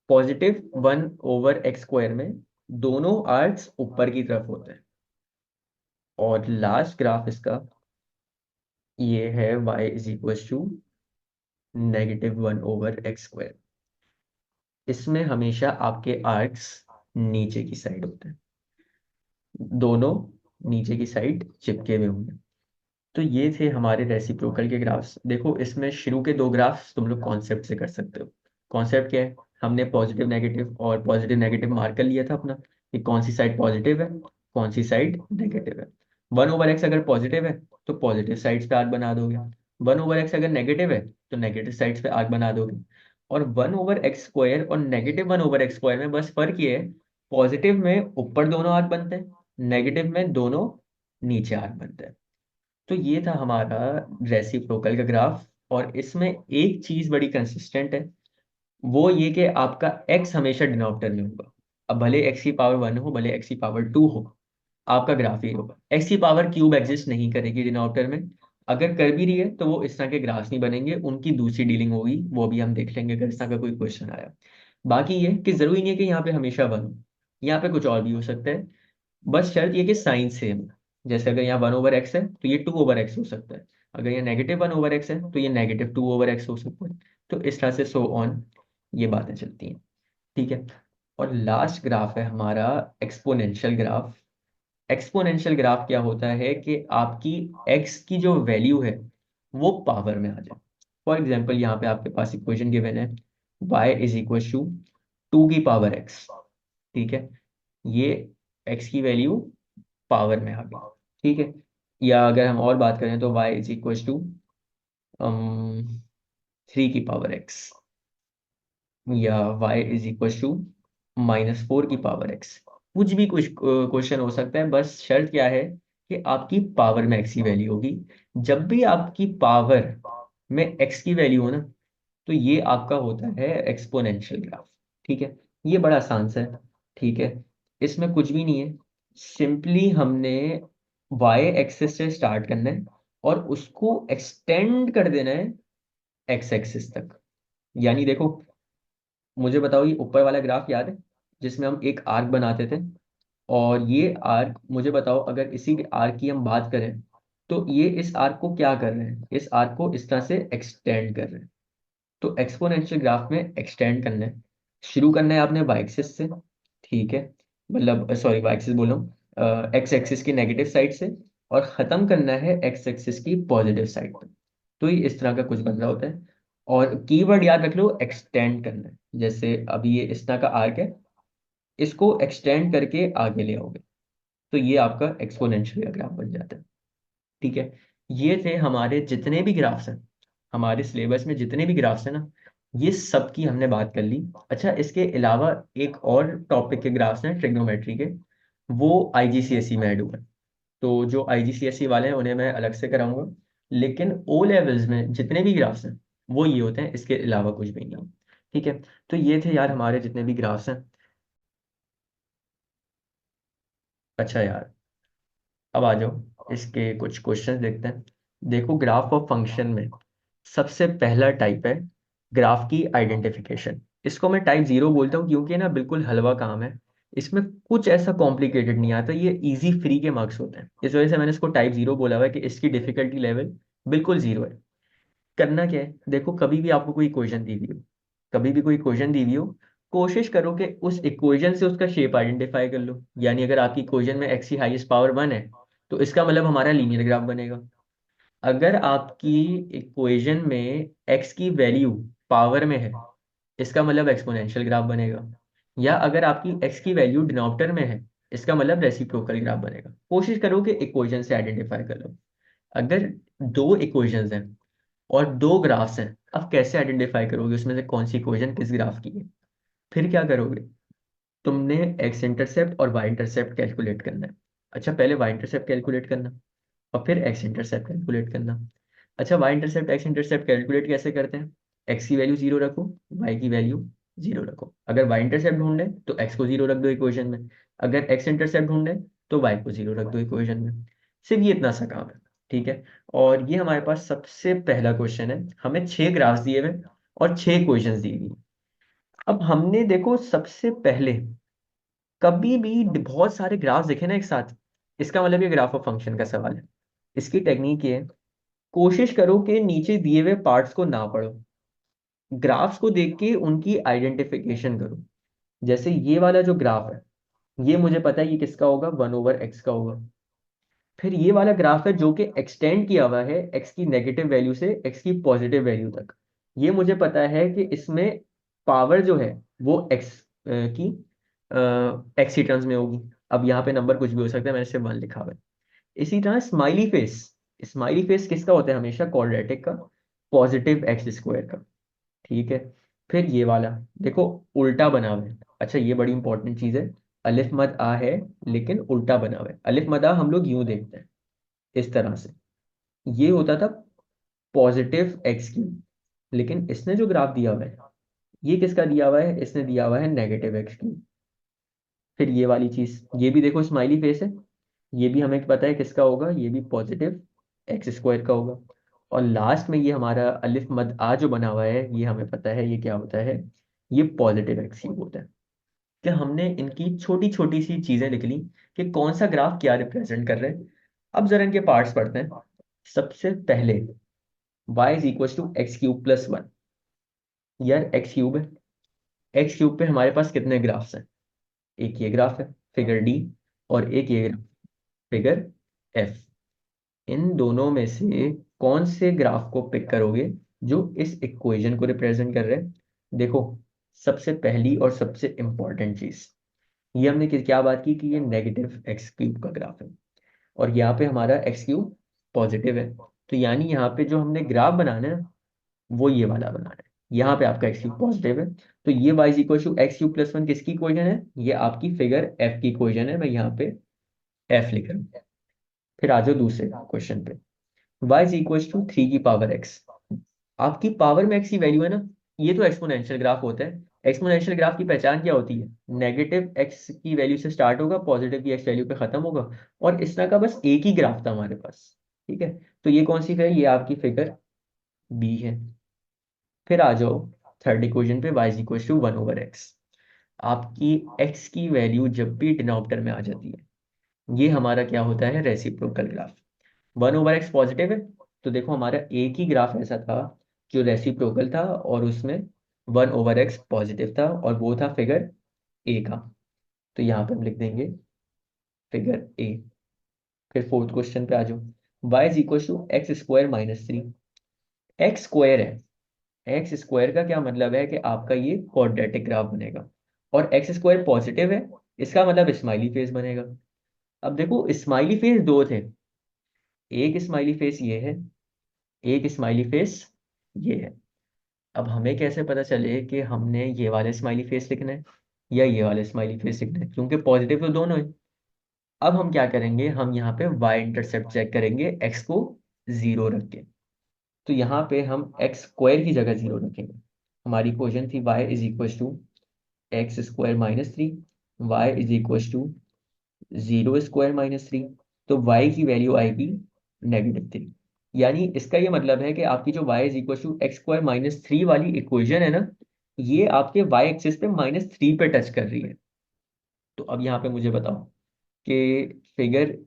+1/x² में दोनों आर्क्स ऊपर की तरफ होते हैं। और लास्ट ग्राफ इसका ये है y is equal to -1/x²। इसमें हमेशा आपके आर्क्स नीचे की साइड होते हैं, दोनों नीचे की साइड चिपके हुए होंगे। तो ये थे हमारे रेसिप्रोकल के ग्राफ्स। देखो, इसमें शुरू के दो ग्राफ्स तुम लोग कॉन्सेप्ट से कर सकते हो। कॉन्सेप्ट क्या है, हमने पॉजिटिव नेगेटिव और पॉजिटिव नेगेटिव मार्क कर लिया था अपना, कि कौन सी साइड पॉजिटिव है, कौन सी साइड नेगेटिव है। 1/x अगर पॉजिटिव है तो पॉजिटिव साइड्स पे आर्क बना दोगे। 1/x अगर नेगेटिव है तो नेगेटिव साइड्स पे आर्क बना दोगे। और 1/x² और -1/x² में बस फर्क ये है, पॉजिटिव में ऊपर दोनों आर्क बनते हैं, नेगेटिव में दोनों नीचे आर्क बनते हैं। तो ये था हमारा रेसिप्रोकल का ग्राफ। और इसमें एक चीज बड़ी कंसिस्टेंट है, वो ये कि आपका x हमेशा डिनोमिनेटर में होगा। अब भले x⁻1 हो, भले x⁻2 हो, आपका ग्राफ ये होगा। x³ एग्जिस्ट नहीं करेगी डिनोमिनेटर में। अगर कर भी रही है तो वो इस तरह के ग्राफ्स नहीं बनेंगे, उनकी दूसरी डीलिंग होगी, वो भी हम देख लेंगे अगर इस तरह का कोई क्वेश्चन आया। बाकी ये कि जरूरी नहीं है कि यहाँ पे हमेशा 1 हो, यहाँ पे कुछ और भी हो सकता है। बस शर्त ये कि साइन सेम है। जैसे अगर यहाँ 1/x है तो ये 2/x हो सकता है। अगर ये -1/x है तो ये -2/x हो सकता है। तो इस तरह से सो ऑन ये बातें चलती हैं। ठीक है। और लास्ट ग्राफ है हमारा एक्सपोनेंशियल ग्राफ। एक्सपोनेंशियल ग्राफ क्या होता है कि आपकी x की जो वैल्यू है वो पावर में आ जाए। फॉर एग्जाम्पल, यहाँ पे आपके पास इक्वेशन गिवन है y इज इक्वल टू 2 की पावर x। ठीक है। ये x की वैल्यू पावर में आ गई। ठीक है। या अगर हम और बात करें तो y इज इक्वल टू 3 की पावर x, या y इज इक्वल टू -4 की पावर x। कुछ भी कुछ क्वेश्चन हो सकता है, बस शर्त क्या है कि आपकी पावर में x की वैल्यू होगी। जब भी आपकी पावर में x की वैल्यू हो ना, तो ये आपका होता है एक्सपोनेंशियल ग्राफ। ठीक है। ये बड़ा आसान सा है। ठीक है। इसमें कुछ भी नहीं है, सिंपली हमने y एक्सिस से स्टार्ट करना है और उसको एक्सटेंड कर देना है x एक्सिस तक। यानी देखो, मुझे बताओ, ये ऊपर वाला ग्राफ याद है जिसमें हम एक आर्क बनाते थे, और ये आर्क, मुझे बताओ, अगर इसी आर्क की हम बात करें तो ये इस आर्क को क्या कर रहे हैं, इस आर्क को इस तरह से एक्सटेंड कर रहे हैं। तो एक्सपोनेंशियल ग्राफ में एक्सटेंड करना है, शुरू करना है आपने वाई एक्सिस से। ठीक है। मतलब सॉरी, वाई एक्सिस बोल रहा हूँ, एक्स एक्सिस की नेगेटिव साइड से, और ख़त्म करना है एक्स एक्सिस की पॉजिटिव साइड पे। तो ये इस तरह का कुछ बन रहा होता है। और कीवर्ड याद रख लो, एक्सटेंड करना है। जैसे अभी ये इस तरह का आर्क है, इसको एक्सटेंड करके आगे ले आओगे तो ये आपका एक्सपोनेंशियल ग्राफ बन जाता है। ठीक है। ये थे हमारे जितने भी ग्राफ्स हैं, हमारे सिलेबस में जितने भी ग्राफ्स हैं ना, ये सब की हमने बात कर ली। अच्छा, इसके अलावा एक और टॉपिक के ग्राफ्स हैं ट्रिग्नोमेट्री के, वो आईजीसीएसई में ऐड हुए हैं। तो जो आईजीसीएसई वाले हैं उन्हें मैं अलग से कराऊंगा। लेकिन ओ लेवल्स में जितने भी ग्राफ्स हैं वो ये होते हैं, इसके अलावा कुछ भी नहीं। ठीक है। तो ये थे यार हमारे जितने भी ग्राफ्स हैं। अच्छा यार, अब आ जाओ इसके कुछ क्वेश्चन देखते हैं। देखो, ग्राफ ऑफ फंक्शन में सबसे पहला टाइप है ग्राफ की आइडेंटिफिकेशन। इसको मैं टाइप जीरो बोलता हूँ क्योंकि ना बिल्कुल हलवा काम है। इसमें कुछ ऐसा कॉम्प्लिकेटेड नहीं आता, ये इजी फ्री के मार्क्स होते हैं, इस वजह से मैंने इसको टाइप जीरो बोला हुआ है कि इसकी डिफिकल्टी लेवल बिल्कुल जीरो है। करना क्या है, देखो कभी भी आपको कोई इक्वेशन दी हुई हो, कभी भी कोई इक्वेशन दी हुई हो, कोशिश करो कि उस इक्वेशन से उसका शेप आइडेंटिफाई कर लो। यानी अगर आपकी इक्वेशन में एक्स की हाईएस्ट पावर वन है, तो इसका मतलब हमारा लीनियर ग्राफ बनेगा। अगर आपकी इक्वेशन में एक्स की वैल्यू पावर में है, इसका मतलब एक्सपोनेंशियल ग्राफ बनेगा। या अगर आपकी एक्स की वैल्यू डिनोमिनेटर में है, इसका मतलब रेसिप्रोकल ग्राफ बनेगा। कोशिश करो कि इक्वेशन से आइडेंटिफाई कर लो। अगर दो इक्वेशंस हैं और दो ग्राफ्स हैं, अब कैसे आइडेंटिफाई करोगे उसमें से कौन सी इक्वेशन किस ग्राफ की है? फिर क्या करोगे, तुमने एक्स इंटरसेप्ट और वाई इंटरसेप्ट कैलकुलेट करना है। अच्छा, पहले वाई इंटरसेप्ट कैलकुलेट करना और फिर एक्स इंटरसेप्ट कैलकुलेट करना। अच्छा, y intercept x intercept calculate कैसे करते हैं? एक्स की वैल्यू जीरो रखो, वाई की वैल्यू जीरो रखो। अगर वाई इंटरसेप्ट ढूंढना है तो एक्स को जीरो रख दो इक्वेशन में, अगर एक्स इंटरसेप्ट ढूंढना है तो वाई को जीरो रख दो इक्वेशन में। सिर्फ ये इतना सा काम है, ठीक है। और ये हमारे पास सबसे पहला क्वेश्चन है, हमें छह ग्राफ्स दिए हुए और छह क्वेश्चंस दिए हुए। अब हमने देखो सबसे पहले कभी भी बहुत सारे ग्राफ्स देखे ना एक साथ, इसका मतलब ये ग्राफ ऑफ फंक्शन का सवाल है। इसकी टेक्निक ये है, कोशिश करो कि नीचे दिए हुए पार्ट्स को ना पढ़ो, ग्राफ्स को देख के उनकी आइडेंटिफिकेशन करो। जैसे ये वाला जो ग्राफ है, ये मुझे पता है ये किसका होगा, वन ओवर एक्स का होगा। फिर ये वाला ग्राफ है जो कि एक्सटेंड किया हुआ है एक्स की नेगेटिव वैल्यू से एक्स की पॉजिटिव वैल्यू तक। ये मुझे पता है कि इसमें पावर जो है वो एक्स की एक्स की टर्म्स में होगी। अब यहाँ पे नंबर कुछ भी हो सकता है, मैंने सिर्फ वन लिखा हुआ है। इसी तरह स्माइली फेस, स्माइली फेस किसका होता है हमेशा, क्वाड्रेटिक का, पॉजिटिव एक्स स्क्वायर का, ठीक है। फिर ये वाला देखो, उल्टा बना हुआ है। अच्छा, ये बड़ी इंपॉर्टेंट चीज है, अलिफ मद आ है लेकिन उल्टा बना हुआ है। अलिफ मद आ हम लोग यूं देखते हैं, इस तरह से। ये होता था पॉजिटिव एक्स क्यूब, लेकिन इसने जो ग्राफ दिया हुआ है, ये किसका दिया हुआ है, इसने दिया हुआ है नेगेटिव एक्स क्यूब। फिर ये वाली चीज, ये भी देखो स्माइली फेस है, ये भी हमें पता है किसका होगा, ये भी पॉजिटिव एक्स स्क्वायर का होगा। और लास्ट में ये हमारा अलिफ मद आ जो बना हुआ है, ये हमें पता है ये क्या होता है, ये पॉजिटिव एक्स क्यूब होता है। कि हमने इनकी छोटी छोटी सी चीजें लिख ली कि कौन सा ग्राफ क्या रिप्रेजेंट कर रहे हैं। अब जरा इनके पार्ट्स पढ़ते हैं। सबसे पहले y is equal to x cube plus one. यार एक्स क्यूब है, एक्स क्यूब पे हमारे पास कितने ग्राफ्स हैं? एक ये ग्राफ है फिगर डी, और एक ये ग्राफ फिगर एफ। इन दोनों में से कौन से ग्राफ को पिक करोगे जो इस इक्वेशन को रिप्रेजेंट कर रहे हैं? देखो, सबसे पहली और सबसे इंपॉर्टेंट चीज, ये हमने क्या बात की कि ये नेगेटिव एक्स क्यूब का ग्राफ है, और यहाँ पे हमारा एक्स क्यूब पॉजिटिव है। तो यानी यहाँ पे जो हमने ग्राफ बनाना है वो ये वाला बनाना है। यहाँ पे आपका एक्स क्यूब पॉजिटिव है, तो ये y is equal to x cube plus one किसकी इक्वेशन है, ये आपकी फिगर एफ की इक्वेशन है। मैं यहाँ पे एफ लिख रहा हूँ। फिर आ जाओ दूसरे क्वेश्चन पे, y is equal to three की पावर एक्स। आपकी पावर में एक्स की वैल्यू है ना, ये तो एक्सपोनेंशियल ग्राफ होता है। एक्सपोनेंशियल ग्राफ की पहचान क्या होती है, नेगेटिव एक्स की वैल्यू से स्टार्ट होगा, पॉजिटिव की एक्स वैल्यू पे खत्म होगा। और इस तरह का बस एक ही ग्राफ था हमारे पास, ठीक है। तो ये कौन सी है, ये आपकी फिगर बी है। फिर आ जाओ थर्ड इक्वेशन पे, y is equal to one over x. आपकी x की वैल्यू जब भी डिनोमिनेटर में आ जाती है, ये हमारा क्या होता है, reciprocal graph. One over x positive है, तो देखो हमारा एक ही ग्राफ ऐसा था जो रेसिप्रोकल था और उसमें वन ओवर एक्स पॉजिटिव था, और वो था फिगर ए का। तो यहाँ पे हम लिख देंगे फिगर ए। फिर फोर्थ क्वेश्चन पे आ जाओ, y is equal to x square minus three. X square है, एक्स स्क्वायर का क्या मतलब है कि आपका ये क्वाड्रेटिक ग्राफ बनेगा, और एक्स स्क्वायर पॉजिटिव है, इसका मतलब स्माइली फेस बनेगा। अब देखो स्माइली फेस दो थे, एक स्माइली फेस ये है, एक स्माइली फेस ये है। अब हमें कैसे पता चले कि हमने ये वाले स्माइली फेस लिखना है या ये वाले स्माइली फेस लिखना है, क्योंकि पॉजिटिव तो दोनों है। अब हम क्या करेंगे, हम यहाँ पे y इंटरसेप्ट चेक करेंगे x को जीरो रख के। तो यहाँ पे हम एक्स स्क्वायर की जगह जीरो रखेंगे। हमारी इक्वेशन थी y is equal to x square minus three, y is equal to 0² - 3, तो y की वैल्यू आएगी -3। यानी इसका ये मतलब है कि आपकी जो y = x² - 3 वाली इक्वेशन है ना, ये आपके y एक्सिस पे -3 पे टच कर रही है। तो अब यहाँ पे मुझे बताओ कि फिगर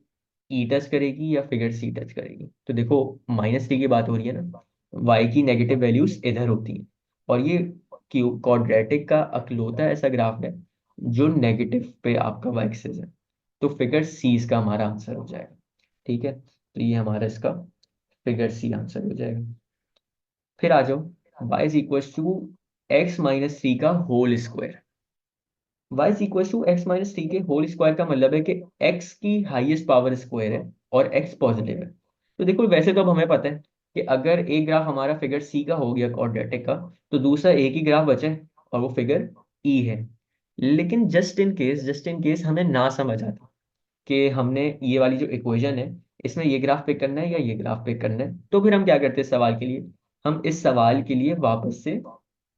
ई टच करेगी या फिगर सी टच करेगी। तो देखो, -3 की बात हो रही है ना, वाई की नेगेटिव वैल्यूज इधर होती हैं, और ये क्यू क्वाड्रेटिक का अकलौता ऐसा ग्राफ है जो नेगेटिव पे आपका वाई एक्सिस है। तो फिगर सी इसका हमारा आंसर हो जाएगा। ठीक है, तो ये हमारा इसका फिगर सी आंसर हो जाएगा। फिर आ जाओ, y is equal to x - 3 का whole square. y is equal to x - 3 के होल स्क्वायर का मतलब है कि x की हाईएस्ट पावर स्क्वायर है और x पॉजिटिव है। तो देखो, वैसे तो अब हमें पता है कि अगर एक ग्राफ हमारा फिगर सी का हो गया क्वाड्रेटिक का, तो दूसरा एक ही ग्राफ बचा है और वो फिगर ई है। लेकिन जस्ट इन केस हमें ना समझ आता कि हमने ये वाली जो इक्वेशन है, इसमें ये ग्राफ पिक करना है या ये ग्राफ पिक करना है, तो फिर हम क्या करते हैं इस सवाल के लिए, हम इस सवाल के लिए वापस से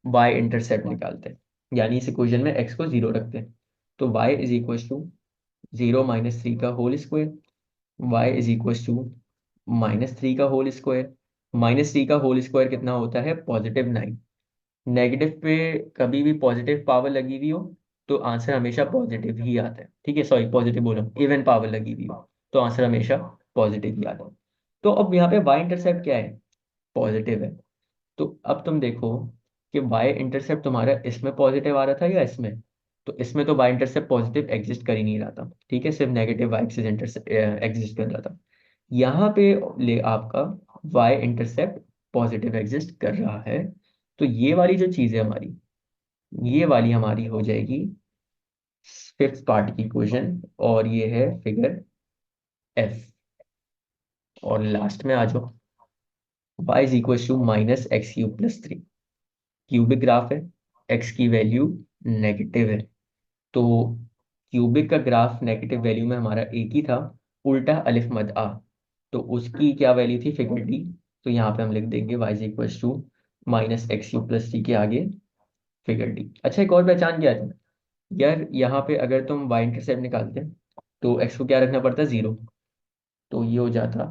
वाई इंटरसेप्ट निकालते हैं। यानी इस इक्वेशन में एक्स को 0 रखते हैं। तो वाई इज इक्वल टू 0 - 3 का whole square, y is equal to -3 का होल स्क्वायर। -3 का होल स्क्वायर कितना होता है? +9। नेगेटिव पे कभी भी पॉजिटिव पावर लगी हुई हो तो आंसर हमेशा पॉजिटिव ही आता है। ठीक है, सॉरी, पॉजिटिव बोला, इवन पावर लगी हुई हो तो आंसर हमेशा पॉजिटिव ही आता है। तो अब यहाँ पे वाई इंटरसेप्ट क्या है? पॉजिटिव है। तो अब तुम देखो कि वाई इंटरसेप्ट तुम्हारा इसमें पॉजिटिव आ रहा था या इसमें? तो इसमें तो वाई इंटरसेप्ट पॉजिटिव एग्जिस्ट कर ही नहीं रहा था। ठीक है, सिर्फ negative y axis intercept exist कर रहा था। यहाँ पे ले आपका वाई इंटरसेप्ट पॉजिटिव एग्जिस्ट कर रहा है। तो ये वाली जो चीज़ है हमारी, ये वाली हमारी हो जाएगी फिफ्थ पार्ट की क्वेश्चन, और ये है फिगर एफ। और लास्ट में आ जाओ, y is equal to -x³ + 3। Cubic graph है, x की वैल्यू नेगेटिव है। तो क्यूबिक का ग्राफ नेगेटिव वैल्यू में हमारा एक ही था, उल्टा अलिफ मद आ। तो उसकी क्या वैल्यू थी? Figure D. तो यहाँ पे हम लिख देंगे y is equal to -x³ + 3 के आगे फिगर डी। अच्छा, एक और पहचान क्या है यार, यहाँ पे अगर तुम y इंटरसेप्ट निकालते तो x को क्या रखना पड़ता? 0। तो ये हो जाता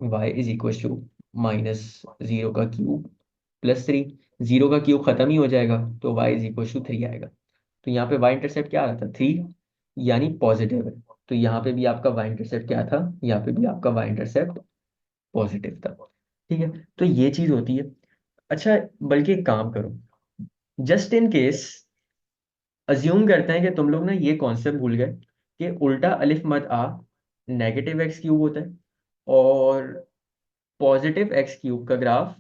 y इज इक्वल टू -0 का क्यूब + 3। 0 का क्यूब खत्म ही हो जाएगा तो y इज इक्वल टू 3 आएगा। तो यहाँ पे y इंटरसेप्ट क्या आ रहा था? 3, यानी पॉजिटिव है। तो यहाँ पे भी आपका y इंटरसेप्ट क्या था? यहाँ पे भी आपका y इंटरसेप्ट पॉजिटिव था। ठीक है, तो ये चीज होती है। अच्छा, बल्कि एक काम करो, जस्ट इन केस अज्यूम करते हैं कि तुम लोग ना ये कॉन्सेप्ट भूल गए कि उल्टा अलिफ मद आ -x³ होता है, और +x³ का ग्राफ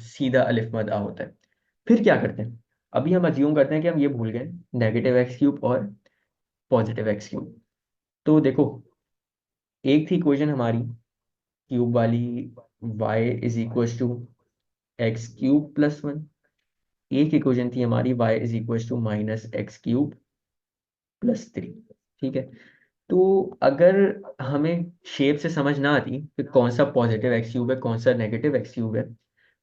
सीधा अलिफ मद आ होता है। फिर क्या करते हैं? अभी हम अज्यूम करते हैं कि हम ये भूल गए, -x³ और +x³। तो देखो, एक थी इक्वेशन हमारी क्यूब वाली, y is equal to x³ + 1। एक इक्वेशन थी हमारी y is equal to -x³ + 3। ठीक है, तो अगर हमें शेप से समझ ना आती कि कौन सा पॉजिटिव x³ है, कौन सा नेगेटिव x³ है,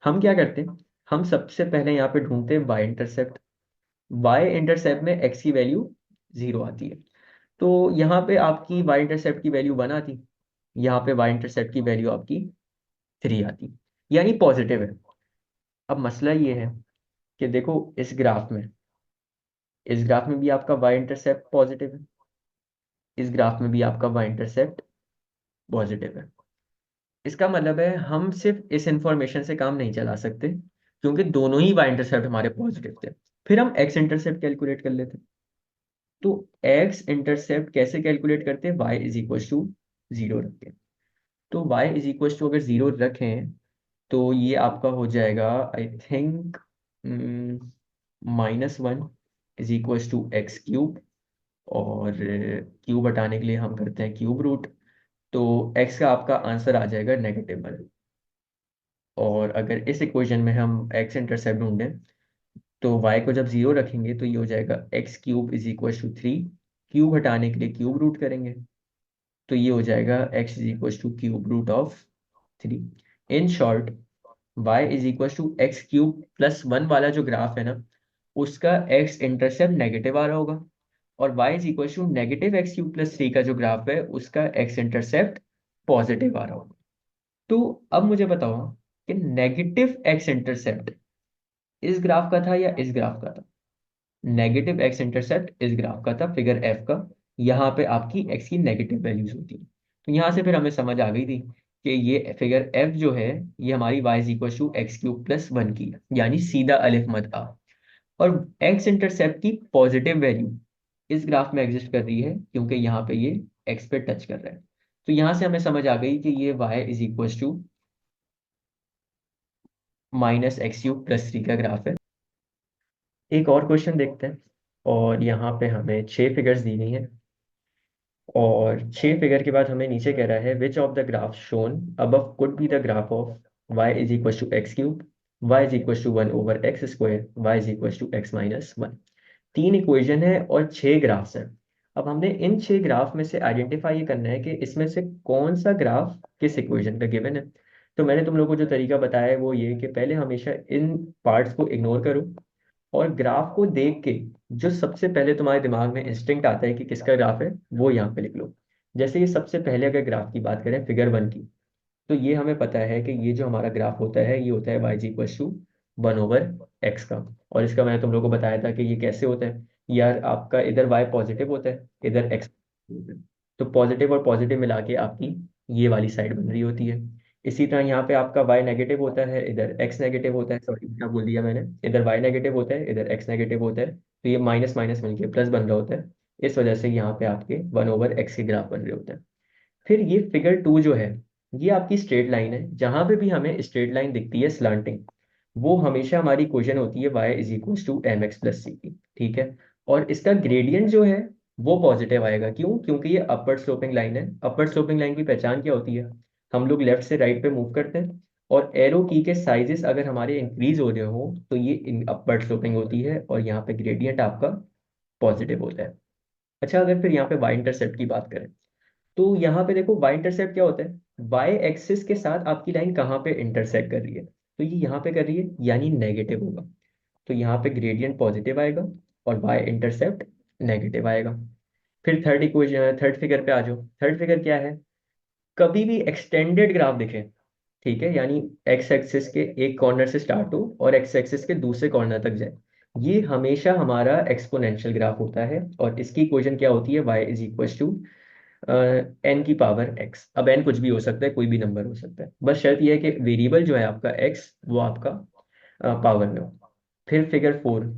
हम क्या करते हैं? हम सबसे पहले यहाँ पे ढूंढते हैं y इंटरसेप्ट। y इंटरसेप्ट में x की वैल्यू 0 आती है। तो यहाँ पे आपकी y इंटरसेप्ट की वैल्यू 1 आती, यहाँ पे y इंटरसेप्ट की वैल्यू आपकी 3 आती, यानी पॉजिटिव है। अब मसला ये है कि देखो, इस ग्राफ में भी आपका y इंटरसेप्ट पॉजिटिव है, इस ग्राफ में भी आपका y इंटरसेप्ट पॉजिटिव है। इसका मतलब है हम सिर्फ इस इंफॉर्मेशन से काम नहीं चला सकते, क्योंकि दोनों ही y इंटरसेप्ट हमारे पॉजिटिव थे। फिर हम x इंटरसेप्ट कैलकुलेट कर लेते। तो x इंटरसेप्ट कैसे कैलकुलेट करते हैं? y इज इक्वल टू 0 रखते हैं। तो y इज इक्वल टू अगर 0 रखें तो ये आपका हो जाएगा, I think, -1 is equal to x³। और क्यूब हटाने के लिए हम करते हैं क्यूब रूट। तो x का आपका आंसर आ जाएगा -1। और अगर इस इक्वेशन में हम x इंटरसेप्ट ढूंढें तो y को जब 0 रखेंगे तो ये हो जाएगा x³ is equal to 3। Cube हटाने के लिए क्यूब रूट करेंगे तो ये हो जाएगा x is equal to ⁻³ in short, y is equal to x³ + 1 वाला जो ग्राफ है ना, उसका x इंटरसेप्ट नेगेटिव आ रहा होगा, और y is equal to negative x cube plus three का जो ग्राफ है उसका एक्स इंटरसेप्ट पॉजिटिव आ रहा होगा। तो अब मुझे बताओ कि नेगेटिव एक्स इंटरसेप्ट इस ग्राफ का था या इस ग्राफ का था। नेगेटिव एक्स इंटरसेप्ट इस ग्राफ का था, फिगर एफ का। यहाँ पे आपकी एक्स की नेगेटिव वैल्यूज होती है। तो यहाँ से फिर हमें समझ आ गई थी कि ये फिगर एफ जो है ये हमारी y is equal to x cube plus one की है, यानी सीधा अलिफ मत आ। और एक्स इंटरसेप्ट की पॉजिटिव वैल्यू इस ग्राफ में एग्जिस्ट कर रही है क्योंकि यहाँ पे ये एक्स पे टच कर रहा है। तो यहाँ से हमें समझ आ गई कि ये y is equal to minus x cube plus three का ग्राफ है। एक और क्वेश्चन देखते हैं। और यहाँ पे हमें छह फिगर्स दी गई हैं, और छह फिगर के बाद हमें नीचे कह रहा है which of the graph shown above could be the graph of y is equal to x cube, y is equal to one over x square, y is equal to x minus one. तीन equation है और छह graphs हैं। अब हमने इन छह graph में से आइडेंटिफाई करना है कि इसमें से कौन सा ग्राफ किस इक्वेशन पे गिवन है। तो मैंने तुम लोगों को जो तरीका बताया है वो ये कि पहले हमेशा इन पार्ट्स को इग्नोर करो, और ग्राफ को देख के जो सबसे पहले तुम्हारे दिमाग में इंस्टिंक्ट आता है कि किसका ग्राफ है वो यहाँ पे लिख लो। जैसे ये सबसे पहले अगर ग्राफ की बात करें फिगर वन की, तो ये हमें पता है कि ये जो हमारा ग्राफ होता है ये होता है वाई जी equal to one over x का। और इसका मैंने तुम लोग को बताया था कि ये कैसे होता है। यार आपका इधर वाई पॉजिटिव होता है, इधर एक्स। तो पॉजिटिव और पॉजिटिव मिला के आपकी ये वाली साइड बन रही होती है। इसी तरह यहाँ पे आपका y नेगेटिव होता है, इधर x नेगेटिव होता है, सॉरी क्या बोल दिया मैंने, इधर y नेगेटिव होता है, इधर x नेगेटिव होता है। तो ये माइनस माइनस मिलके प्लस बन रहा होता है। इस वजह से यहाँ पे आपके वन ओवर एक्स के ग्राफ बन रहे होते हैं। फिर ये फिगर टू जो है ये आपकी स्ट्रेट लाइन है। जहां पे भी हमें स्ट्रेट लाइन दिखती है स्लांटिंग, वो हमेशा हमारी इक्वेशन होती है y is equal to M X plus C की। ठीक है। और इसका ग्रेडियंट जो है वो पॉजिटिव आएगा। क्यों? क्योंकि ये अपर स्लोपिंग लाइन है। अपर स्लोपिंग लाइन की पहचान क्या होती है? हम लोग लेफ्ट से राइट पे मूव करते हैं, और एरो की के साइजेस अगर हमारे इंक्रीज हो रहे हो तो ये अपर स्लोपिंग होती है, और यहाँ पे ग्रेडियंट आपका पॉजिटिव होता है। अच्छा, अगर फिर यहाँ पे y इंटरसेप्ट की बात करें, तो यहाँ पे देखो y इंटरसेप्ट क्या होता है। y एक्सिस के साथ आपकी लाइन कहाँ पे इंटरसेक्ट कर रही है? तो ये यहाँ पे कर रही है, यानी नेगेटिव होगा। तो यहाँ पे ग्रेडियंट पॉजिटिव आएगा और y इंटरसेप्ट नेगेटिव आएगा। फिर थर्ड इक्वेशन, थर्ड फिगर पे आ जाओ। थर्ड फिगर क्या है? कभी भी एक्सटेंडेड ग्राफ दिखे, ठीक है, यानी एक्स एक्सिस के एक कॉर्नर से स्टार्ट हो और एक्स एक्सिस के दूसरे कॉर्नर तक जाए, ये हमेशा हमारा एक्सपोनेंशियल ग्राफ होता है। और इसकी इक्वेशन क्या होती है? y is equal to n की पावर एक्स। अब एन कुछ भी हो सकता है, कोई भी नंबर हो सकता है, बस शर्त यह है कि वेरिएबल जो है आपका एक्स वो आपका पावर में हो। फिर फिगर फोर,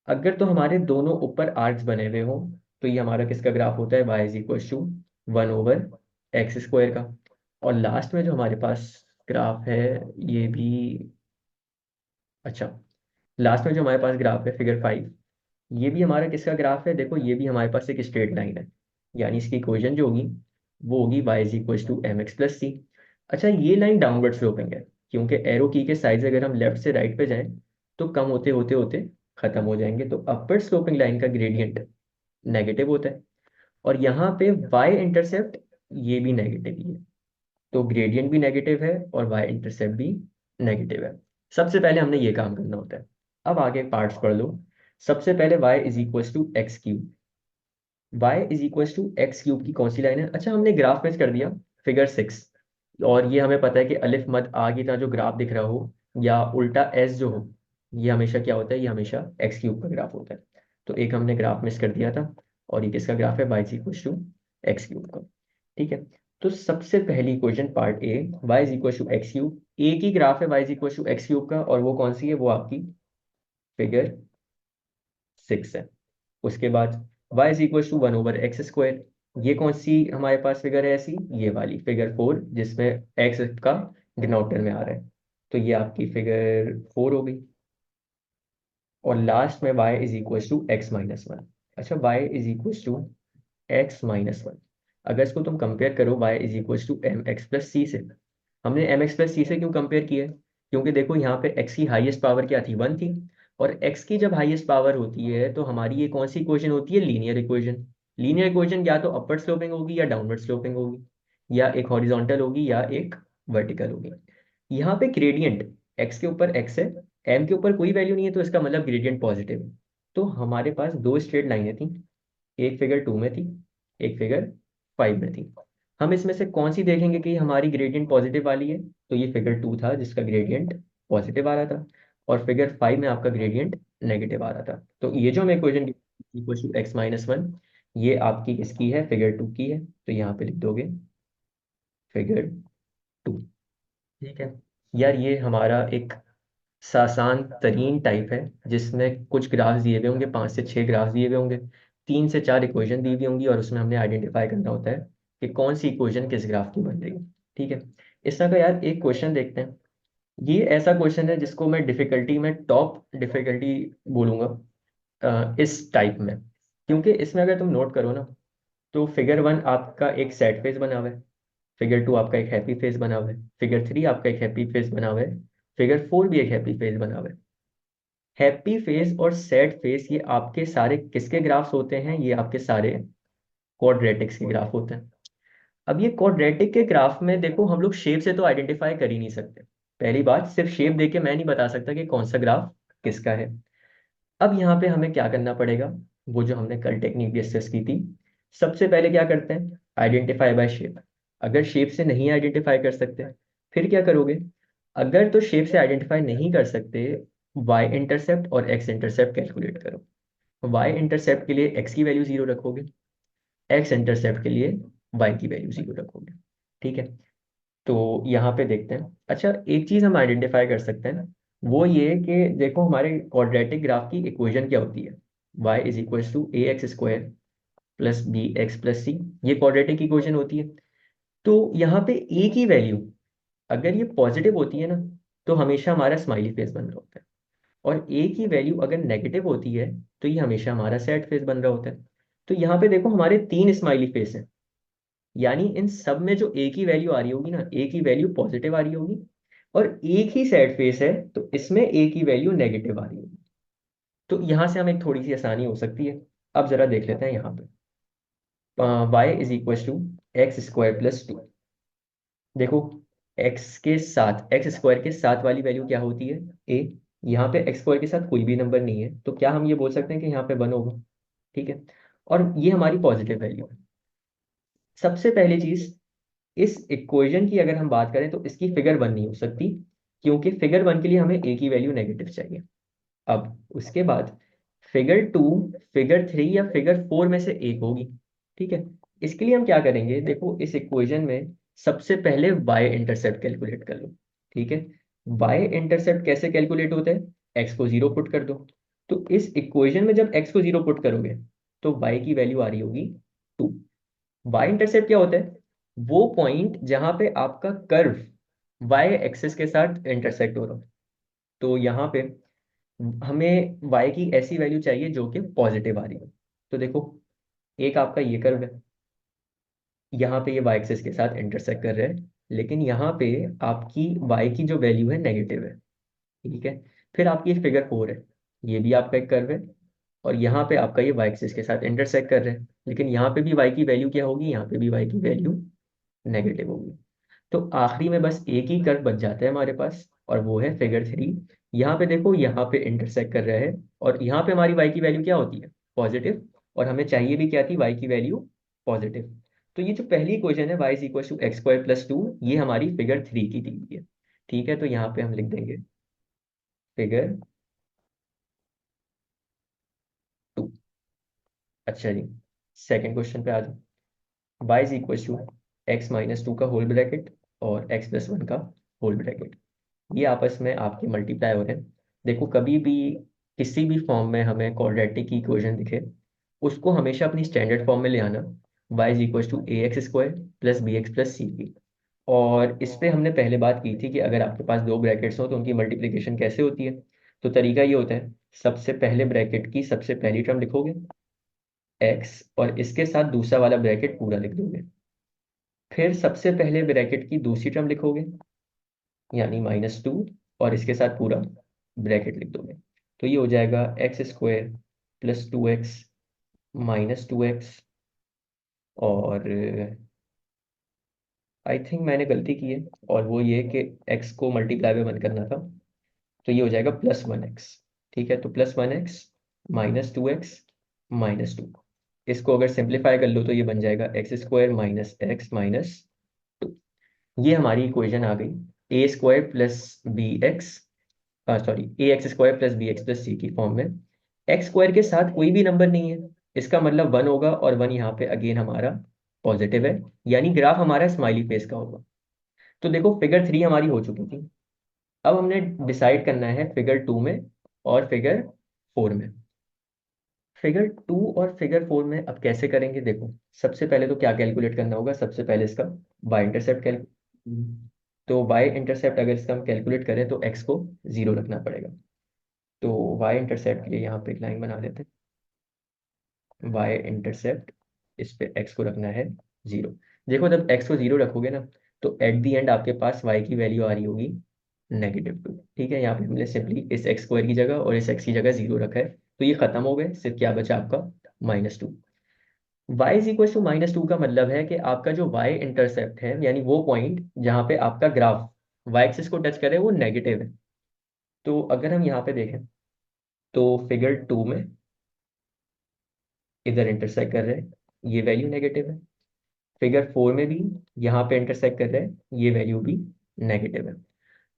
अगर तो हमारे दोनों ऊपर आर्क्स बने हुए हो, तो ये हमारा किसका ग्राफ होता है? y is equal to one over x square का। और लास्ट में जो हमारे पास ग्राफ है ये भी, अच्छा, लास्ट में जो हमारे पास ग्राफ है फिगर फाइव, ये भी हमारा किसका ग्राफ है? देखो ये भी हमारे पास एक स्ट्रेट लाइन है, यानी इसकी इक्वेशन जो होगी वो होगी y is equal to M X plus C. अच्छा, ये लाइन डाउनवर्ड स्लोपिंग है, क्योंकि एरो की के साइड अगर हम लेफ्ट से राइट पे जाएं तो कम होते होते होते खत्म हो जाएंगे। तो अपर स्लोपिंग लाइन का ग्रेडियंट नेगेटिव होता है, और यहाँ पे y इंटरसेप्ट ये भी नेगेटिव ही है। तो ग्रेडियंट भी नेगेटिव है और y इंटरसेप्ट भी नेगेटिव है। सबसे पहले हमने ये काम करना होता है। अब आगे पार्ट्स पढ़ लो। सबसे पहले y is equal to x cube. y is equal to x cube की कौन सी लाइन है? अच्छा, हमने ग्राफ में कर दिया फिगर सिक्स। और ये हमें पता है कि अलिफ मद आ की तरह जो ग्राफ दिख रहा हो या उल्टा एस जो हो, ये हमेशा क्या होता है? ये हमेशा एक्स क्यूब का ग्राफ होता है। तो एक हमने ग्राफ मिस कर दिया था, और ये किसका ग्राफ है? y is equal to x cube का। ठीक है। तो सबसे पहली question part A, y is equal to x cube. A की ग्राफ है y is equal to x cube का, और वो कौन सी है? वो आपकी फिगर सिक्स है। उसके बाद y is equal to one over x square. ये कौन सी हमारे पास फिगर है ऐसी? ये वाली फिगर फोर, जिसमें x का डिनोमिनेटर में आ रहा है। तो ये आपकी फिगर फोर हो गई। और लास्ट में y is equal to x minus one. अच्छा, y is equal to x minus one, अगर इसको तुम कंपेयर करो y is equal to M X plus C से। हमने एम एक्स प्लस सी से क्यों कंपेयर किया है? क्योंकि देखो यहाँ पे x की हाईएस्ट पावर क्या थी? वन थी। और x की जब हाईएस्ट पावर होती है तो हमारी ये कौन सी इक्वेशन होती है? Linear equation. लीनियर इक्वेशन या तो अपर स्लोपिंग होगी या डाउनवर्ड स्लोपिंग होगी, या एक हॉरिजॉन्टल होगी या एक वर्टिकल होगी। यहाँ पे ग्रेडियंट x के ऊपर x है, m के ऊपर कोई वैल्यू नहीं है, तो इसका मतलब ग्रेडियंट पॉजिटिव है। तो हमारे पास दो स्ट्रेट लाइनें थी, एक फिगर 2 में थी, एक फिगर 5 में थी। हम इसमें से कौन सी देखेंगे कि हमारी ग्रेडियंट पॉजिटिव वाली है? तो ये फिगर 2 था जिसका ग्रेडियंट पॉजिटिव आ रहा था, और फिगर 5 में आपका ग्रेडियंट नेगेटिव आ रहा था। तो ये जो हमें इक्वेशन इक्वल टू x-1, ये आपकी किसकी है? फिगर 2 की है। तो यहाँ पे लिख दोगे फिगर 2। ठीक है यार, ये हमारा एक आसान तरीन टाइप है जिसमें कुछ ग्राफ्स दिए हुए होंगे, 5 से 6 ग्राफ्स दिए हुए होंगे, 3 से 4 इक्वेशन दी हुई होंगी, और उसमें हमने आइडेंटिफाई करना होता है कि कौन सी इक्वेशन किस ग्राफ की बन रही है। ठीक है, इस तरह का यार एक क्वेश्चन देखते हैं। ये ऐसा क्वेश्चन है जिसको मैं डिफिकल्टी में टॉप डिफिकल्टी बोलूंगा इस टाइप में, क्योंकि इसमें अगर तुम नोट करो ना, तो फिगर 1 आपका एक सैड फेस बना हुआ है, फिगर 2 आपका एक हैप्पी फेस बना हुआ है, फिगर 3 आपका एक हैप्पी फेस बना हुआ है, फिगर 4 भी एक हैप्पी फेस बना हुआ है। हैप्पी फेस और सैड फेस ये आपके सारे किसके ग्राफ्स होते हैं? ये आपके सारे क्वाड्रेटिक्स के ग्राफ होते हैं। अब ये क्वाड्रेटिक के ग्राफ में देखो, हम लोग शेप से तो आइडेंटिफाई कर ही नहीं सकते। पहली बात, सिर्फ शेप देख के मैं नहीं बता सकता कि कौन सा ग्राफ किसका है। अब यहाँ पे हमें क्या करना पड़ेगा? वो जो हमने कल टेक्निक डिस्कस की थी, सबसे पहले क्या करते हैं? Identify bye shape. अगर शेप से नहीं आइडेंटिफाई कर सकते, फिर क्या करोगे? अगर तो शेप से आइडेंटिफाई नहीं कर सकते, वाई इंटरसेप्ट और एक्स इंटरसेप्ट कैलकुलेट करो। वाई इंटरसेप्ट के लिए एक्स की वैल्यू 0 रखोगे, एक्स इंटरसेप्ट के लिए वाई की वैल्यू 0 रखोगे। ठीक है, तो यहाँ पे देखते हैं। अच्छा, एक चीज हम आइडेंटिफाई कर सकते हैं, वो ये कि देखो हमारे क्वाड्रेटिक ग्राफ की इक्वेशन क्या होती है? y is equal to A X square plus B X plus C, ये क्वाड्रेटिक इक्वेशन होती है। तो यहाँ पे a की वैल्यू अगर ये पॉजिटिव होती है ना, तो हमेशा हमारा स्माइली फेस बन रहा होता है, और a की वैल्यू अगर नेगेटिव होती है, तो ये हमेशा हमारा सैड फेस बन रहा होता है। तो यहाँ पे देखो हमारे 3 स्माइली फेस हैं, यानी इन सब में जो ए की वैल्यू आ रही होगी ना, ए की वैल्यू पॉजिटिव आ रही होगी, और एक ही सैड फेस है तो इसमें ए की वैल्यू नेगेटिव आ रही होगी। तो यहाँ से हमें एक थोड़ी सी आसानी हो सकती है। अब जरा देख लेते हैं यहाँ पे, y is equal to x square plus 2। देखो, एक्स स्क्वायर के साथ वाली वैल्यू क्या होती है? ए। यहाँ पे एक्स स्क्वायर के साथ कोई भी नंबर नहीं है, तो क्या हम ये बोल सकते हैं कि यहाँ पे 1 होगा? ठीक है, और ये हमारी पॉजिटिव वैल्यू है। सबसे पहली चीज, इस इक्वेशन की अगर हम बात करें तो इसकी फिगर 1 नहीं हो सकती, क्योंकि फिगर 1 के लिए हमें ए की वैल्यू नेगेटिव चाहिए। अब उसके बाद फिगर 2, फिगर 3 या फिगर 4 में से एक होगी। ठीक है, इसके लिए हम क्या करेंगे? देखो, इस इक्वेशन में सबसे पहले वाई इंटरसेप्ट कैलकुलेट कर लो। ठीक है, वाई इंटरसेप्ट कैसे कैलकुलेट होता है? एक्स को 0 पुट कर दो। तो इस इक्वेशन में जब एक्स को 0 पुट करोगे, तो वाई की वैल्यू आ रही होगी 2। वाई इंटरसेप्ट क्या होता है? वो पॉइंट जहां पे आपका कर्व वाई एक्सिस के साथ इंटरसेक्ट हो रहा हो। तो यहाँ पे हमें y की ऐसी वैल्यू चाहिए जो कि पॉजिटिव आ रही हो। तो देखो, एक आपका ये कर्व है, यहाँ पे ये y एक्सिस के साथ इंटरसेक्ट कर रहा है, लेकिन यहाँ पे आपकी y की जो वैल्यू है नेगेटिव है। ठीक है, फिर आपकी फिगर 4 है, ये भी आपका एक कर्व है, और यहाँ पे आपका ये y एक्सिस के साथ इंटरसेक्ट कर रहे हैं, लेकिन यहाँ पे भी y की वैल्यू क्या होगी? यहाँ पे भी y की वैल्यू नेगेटिव होगी। तो आखिरी में बस एक ही कर्व बच जाता है हमारे पास, और वो है फिगर 3। यहाँ पे देखो, यहाँ पे इंटरसेक्ट कर रहा है, और यहाँ पे हमारी y की वैल्यू क्या होती है? पॉजिटिव, और हमें चाहिए भी क्या थी? y की वैल्यू पॉजिटिव। तो ये जो पहली इक्वेशन है, y is equal to x square plus 2, ये हमारी फिगर 3 की दी हुई है। ठीक है, तो यहाँ पे हम लिख देंगे फिगर 2। अच्छा जी, सेकेंड क्वेश्चन पे आ जाओ। y is equal to x-2 का होल ब्रैकेट और x+1 का होल ब्रैकेट, ये आपस में आपके मल्टीप्लाई हो रहे हैं। देखो, कभी भी किसी भी फॉर्म में हमें क्वाड्रेटिक की इक्वेशन दिखे, उसको हमेशा अपनी स्टैंडर्ड फॉर्म में ले आना, y is equal to A X square plus B X plus C की। और इस पे हमने पहले बात की थी कि अगर आपके पास दो ब्रैकेट्स हो तो उनकी मल्टीप्लिकेशन कैसे होती है। तो तरीका ये होता है, सबसे पहले ब्रैकेट की सबसे पहली टर्म लिखोगे x, और इसके साथ दूसरा वाला ब्रैकेट पूरा लिख दोगे। फिर सबसे पहले ब्रैकेट की दूसरी टर्म लिखोगे, यानी -2, और इसके साथ पूरा ब्रैकेट लिख दोगे। तो ये हो जाएगा X square plus 2x -2x, और आई थिंक मैंने गलती की है, और वो ये कि x को मल्टीप्लाई में बंद करना था। तो ये हो जाएगा +1x। ठीक है, तो +1x -2x -2। इसको अगर सिंप्लीफाई कर लो तो ये बन जाएगा X square minus X minus two. ये हमारी इक्वेशन आ गई A square plus B X, sorry A X square plus B X plus C की फॉर्म में। एक्स स्क्वायर के साथ कोई भी नंबर नहीं है, इसका मतलब वन होगा, और वन यहाँ पे अगेन हमारा पॉजिटिव है, यानी ग्राफ हमारा स्माइली फेस का होगा। तो देखो फिगर 3 हमारी हो चुकी थी। अब हमने डिसाइड करना है फिगर 2 में और फिगर 4 में। फिगर 2 और फिगर 4 में अब कैसे करेंगे, देखो सबसे पहले तो क्या कैलकुलेट करना होगा, सबसे पहले इसका बाय इंटरसेप्ट कैलकुलेट। तो बाय इंटरसेप्ट अगर इसका हम कैलकुलेट करें तो एक्स को जीरो रखना पड़ेगा। तो वाई इंटरसेप्ट के लिए यहाँ पे एक लाइन बना लेते हैं, वाई इंटरसेप्ट, इस पे एक्स को रखना है जीरो। देखो जब एक्स को जीरो रखोगे ना, तो एट दी एंड आपके पास वाई की वैल्यू आ रही होगी -2। ठीक है, यहाँ पे हमने सिंपली इस एक्स स्क्वायर की जगह और इस एक्स की जगह जीरो रखा है, तो ये खत्म हो गए, सिर्फ क्या बचा आपका -2। वाई इज इक्वल टू -2 का मतलब है कि आपका जो वाई इंटरसेप्ट है, यानी वो पॉइंट जहाँ पे आपका ग्राफ वाई एक्सिस को टच करे, वो नेगेटिव है। तो अगर हम यहाँ पे देखें तो फिगर 2 में इधर इंटरसेक्ट कर रहे हैं, ये वैल्यू नेगेटिव है। फिगर 4 में भी यहाँ पे इंटरसेक्ट कर रहे हैं, ये वैल्यू भी नेगेटिव है।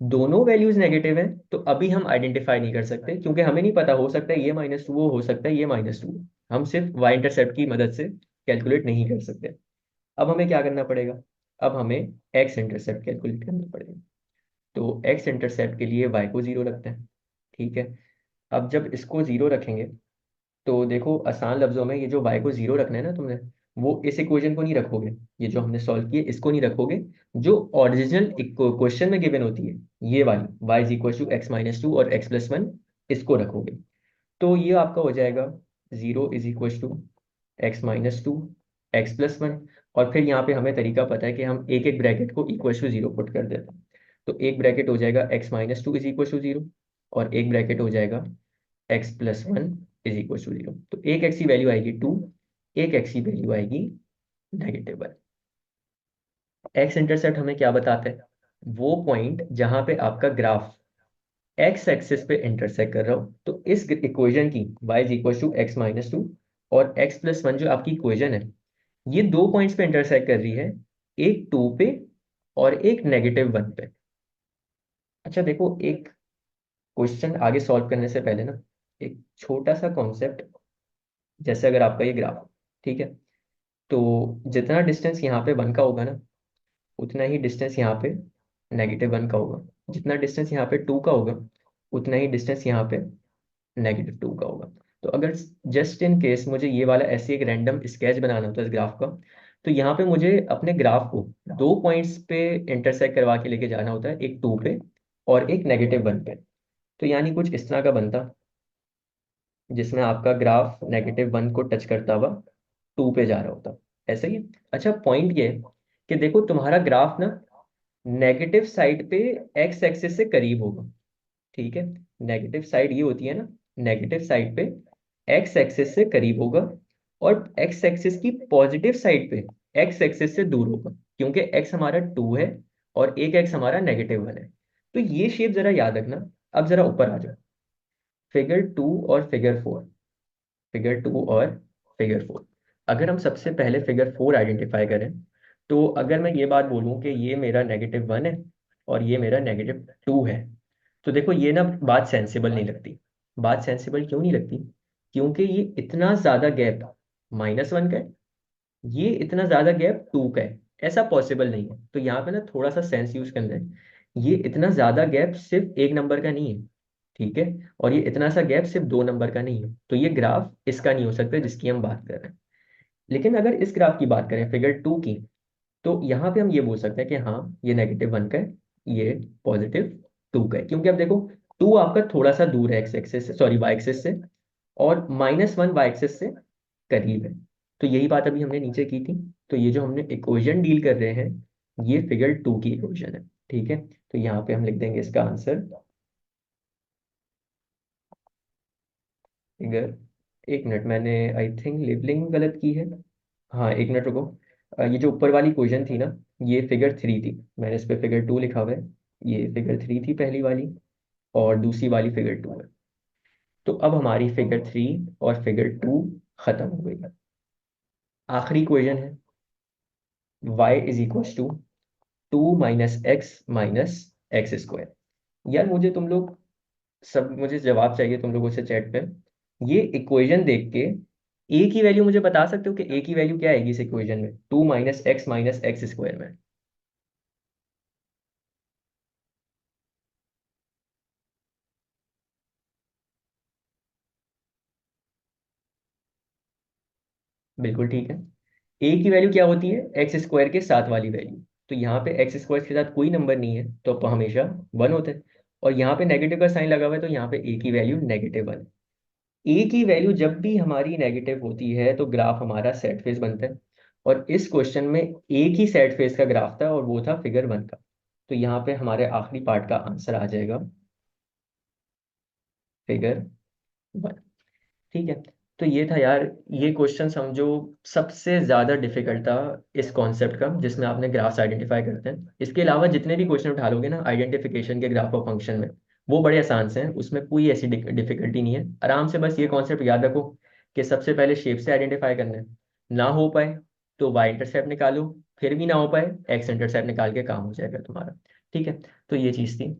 दोनों वैल्यूज नेगेटिव है, तो अभी हम आइडेंटिफाई नहीं कर सकते, क्योंकि हमें नहीं पता, हो सकता है ये -2 हो सकता है ये -2। हम सिर्फ वाई इंटरसेप्ट की मदद से कैलकुलेट नहीं कर सकते। अब हमें क्या करना पड़ेगा, अब हमें एक्स इंटरसेप्ट कैलकुलेट करना पड़ेगा। तो एक्स इंटरसेप्ट के लिए वाई को जीरो रखते हैं। ठीक है, अब जब इसको जीरो रखेंगे, तो देखो आसान लफ्जों में, ये जो y को जीरो रखना है ना तुमने, वो इस इक्वेशन को नहीं रखोगे, ये जो हमने सॉल्व किए इसको नहीं रखोगे, जो ओरिजिनल क्वेश्चन में गिवन होती है, ये वाली y is equal to x-2 और x+1, इसको रखोगे। तो ये आपका हो जाएगा 0 = x-2 x+1। और फिर यहाँ पे हमें तरीका पता है कि हम एक एक ब्रैकेट को इक्वल टू जीरो पुट कर देते हैं। तो एक ब्रैकेट हो जाएगा x-2 is equal to zero, और एक ब्रैकेट हो जाएगा x+1 is equal to zero. तो एक एक्स की वैल्यू आएगी 2, एक एक्स की वैल्यू आएगी -1। एक्स इंटरसेप्ट हमें क्या बताता है, वो पॉइंट जहां पे आपका ग्राफ एक्स एक्सिस पे इंटरसेक्ट कर रहा हो। तो इस इक्वेशन की y is equal to x-2 और x+1 जो आपकी इक्वेशन है, ये दो पॉइंट्स पे इंटरसेक्ट कर रही है, एक 2 पे और एक -1 पे। अच्छा देखो, एक क्वेश्चन आगे सॉल्व करने से पहले ना, एक छोटा सा कॉन्सेप्ट, जैसे अगर आपका ये ग्राफ, ठीक है, तो जितना डिस्टेंस यहाँ पे 1 का होगा ना, उतना ही डिस्टेंस यहाँ पे -1 का होगा। जितना डिस्टेंस यहाँ पे 2 का होगा, उतना ही डिस्टेंस यहाँ पे -2 का होगा। तो अगर जस्ट इन केस मुझे ये वाला ऐसे एक रैंडम स्केच बनाना होता है इस ग्राफ का, तो यहाँ पे मुझे अपने ग्राफ को दो पॉइंट्स पे इंटरसेक्ट करवा के लेके जाना होता है, एक 2 पे और एक -1 पे। तो यानी कुछ इस तरह का बनता, जिसमें आपका ग्राफ -1 को टच करता हुआ 2 पे जा रहा होता, ऐसा ही है। अच्छा पॉइंट ये है कि देखो तुम्हारा ग्राफ ना नेगेटिव साइड पे एक्स एक्सिस से करीब होगा। ठीक है, नेगेटिव साइड ये होती है ना, नेगेटिव साइड पे एक्स एक्सिस से करीब होगा, और एक्स एक्सिस की पॉजिटिव साइड पे एक्स एक्सिस से दूर होगा, क्योंकि एक्स हमारा 2 है और एक एक्स हमारा -1 है। तो ये शेप जरा याद रखना। अब जरा ऊपर आ जाओ, फिगर 2 और फिगर 4, फिगर 2 और फिगर 4। अगर हम सबसे पहले फिगर 4 आइडेंटिफाई करें, तो अगर मैं ये बात बोलूं कि ये मेरा -1 है और ये मेरा -2 है, तो देखो ये ना बात सेंसिबल नहीं लगती। बात सेंसिबल क्यों नहीं लगती, क्योंकि ये इतना ज्यादा गैप -1 का है, ये इतना ज्यादा गैप 2 का है, ऐसा पॉसिबल नहीं है। तो यहाँ पे ना थोड़ा सा सेंस यूज करना है, ये इतना ज्यादा गैप सिर्फ एक नंबर का नहीं है, ठीक है, और ये इतना सा गैप सिर्फ 2 नंबर का नहीं है, तो ये ग्राफ इसका नहीं हो सकता जिसकी हम बात कर रहे हैं। लेकिन अगर इस ग्राफ की बात करें फिगर 2 की, तो यहाँ पे हम ये बोल सकते हैं कि हाँ ये -1 का है, ये +2 का है, क्योंकि अब देखो 2 आपका थोड़ा सा दूर है एक्स एक्सिस से, सॉरी वाई एक्सिस से, और -1 वाई एक्सिस से करीब है। तो यही बात अभी हमने नीचे की थी। तो ये जो हमने इक्वेशन डील कर रहे हैं, ये फिगर 2 की इक्वेशन है। ठीक है, तो यहाँ पे हम लिख देंगे इसका आंसर, फिगर, एक मिनट, मैंने आई थिंक लेबलिंग गलत की है। हाँ एक मिनट रुको। ये जो ऊपर वाली क्वेश्चन थी ना, ये फिगर 3 थी, मैंने इस पे फिगर 2 लिखा हुआ है। ये फिगर 3 थी पहली वाली, और दूसरी वाली फिगर 2 है। तो अब हमारी फिगर 3 और फिगर 2 खत्म हो गई। आखिरी इक्वेशन है y is equal to 2 - x - x²। यार मुझे तुम लोग सब, मुझे जवाब चाहिए तुम लोगों से चैट पे। ये इक्वेशन देख के a की वैल्यू मुझे बता सकते हो कि a की वैल्यू क्या आएगी इस इक्वेशन में, 2 - x - x² में? बिल्कुल ठीक है। a की वैल्यू क्या होती है, x² के साथ वाली वैल्यू। तो यहाँ पे x² के साथ कोई नंबर नहीं है तो हमेशा 1 होता है। और यहाँ पे नेगेटिव का साइन लगा हुआ है तो यहाँ पे a की वैल्यू -1 है। a की वैल्यू जब भी हमारी नेगेटिव होती है तो ग्राफ हमारा सेट फेस बनता है। और इस क्वेश्चन में एक ही सेट फेस का ग्राफ था और वो था फिगर 1 का। तो यहाँ पे हमारे आखिरी पार्ट का आंसर आ जाएगा फिगर 1। ठीक है। तो ये था यार, ये क्वेश्चन समझो सबसे ज्यादा डिफिकल्ट था इस कॉन्सेप्ट का, जिसमें आपने ग्राफ्स आइडेंटिफाई करते हैं। इसके अलावा जितने भी क्वेश्चन उठा लोगे ना आइडेंटिफिकेशन के ग्राफ और फंक्शन में, वो बड़े आसान से हैं, उसमें कोई ऐसी डिफिकल्टी नहीं है। आराम से बस ये कॉन्सेप्ट याद रखो कि सबसे पहले शेप से आइडेंटिफाई करना है। ना हो पाए तो वाई इंटरसेप्ट निकालो, फिर भी ना हो पाए एक्स इंटरसेप्ट निकाल के काम हो जाएगा तुम्हारा। ठीक है। तो ये चीज़ थी।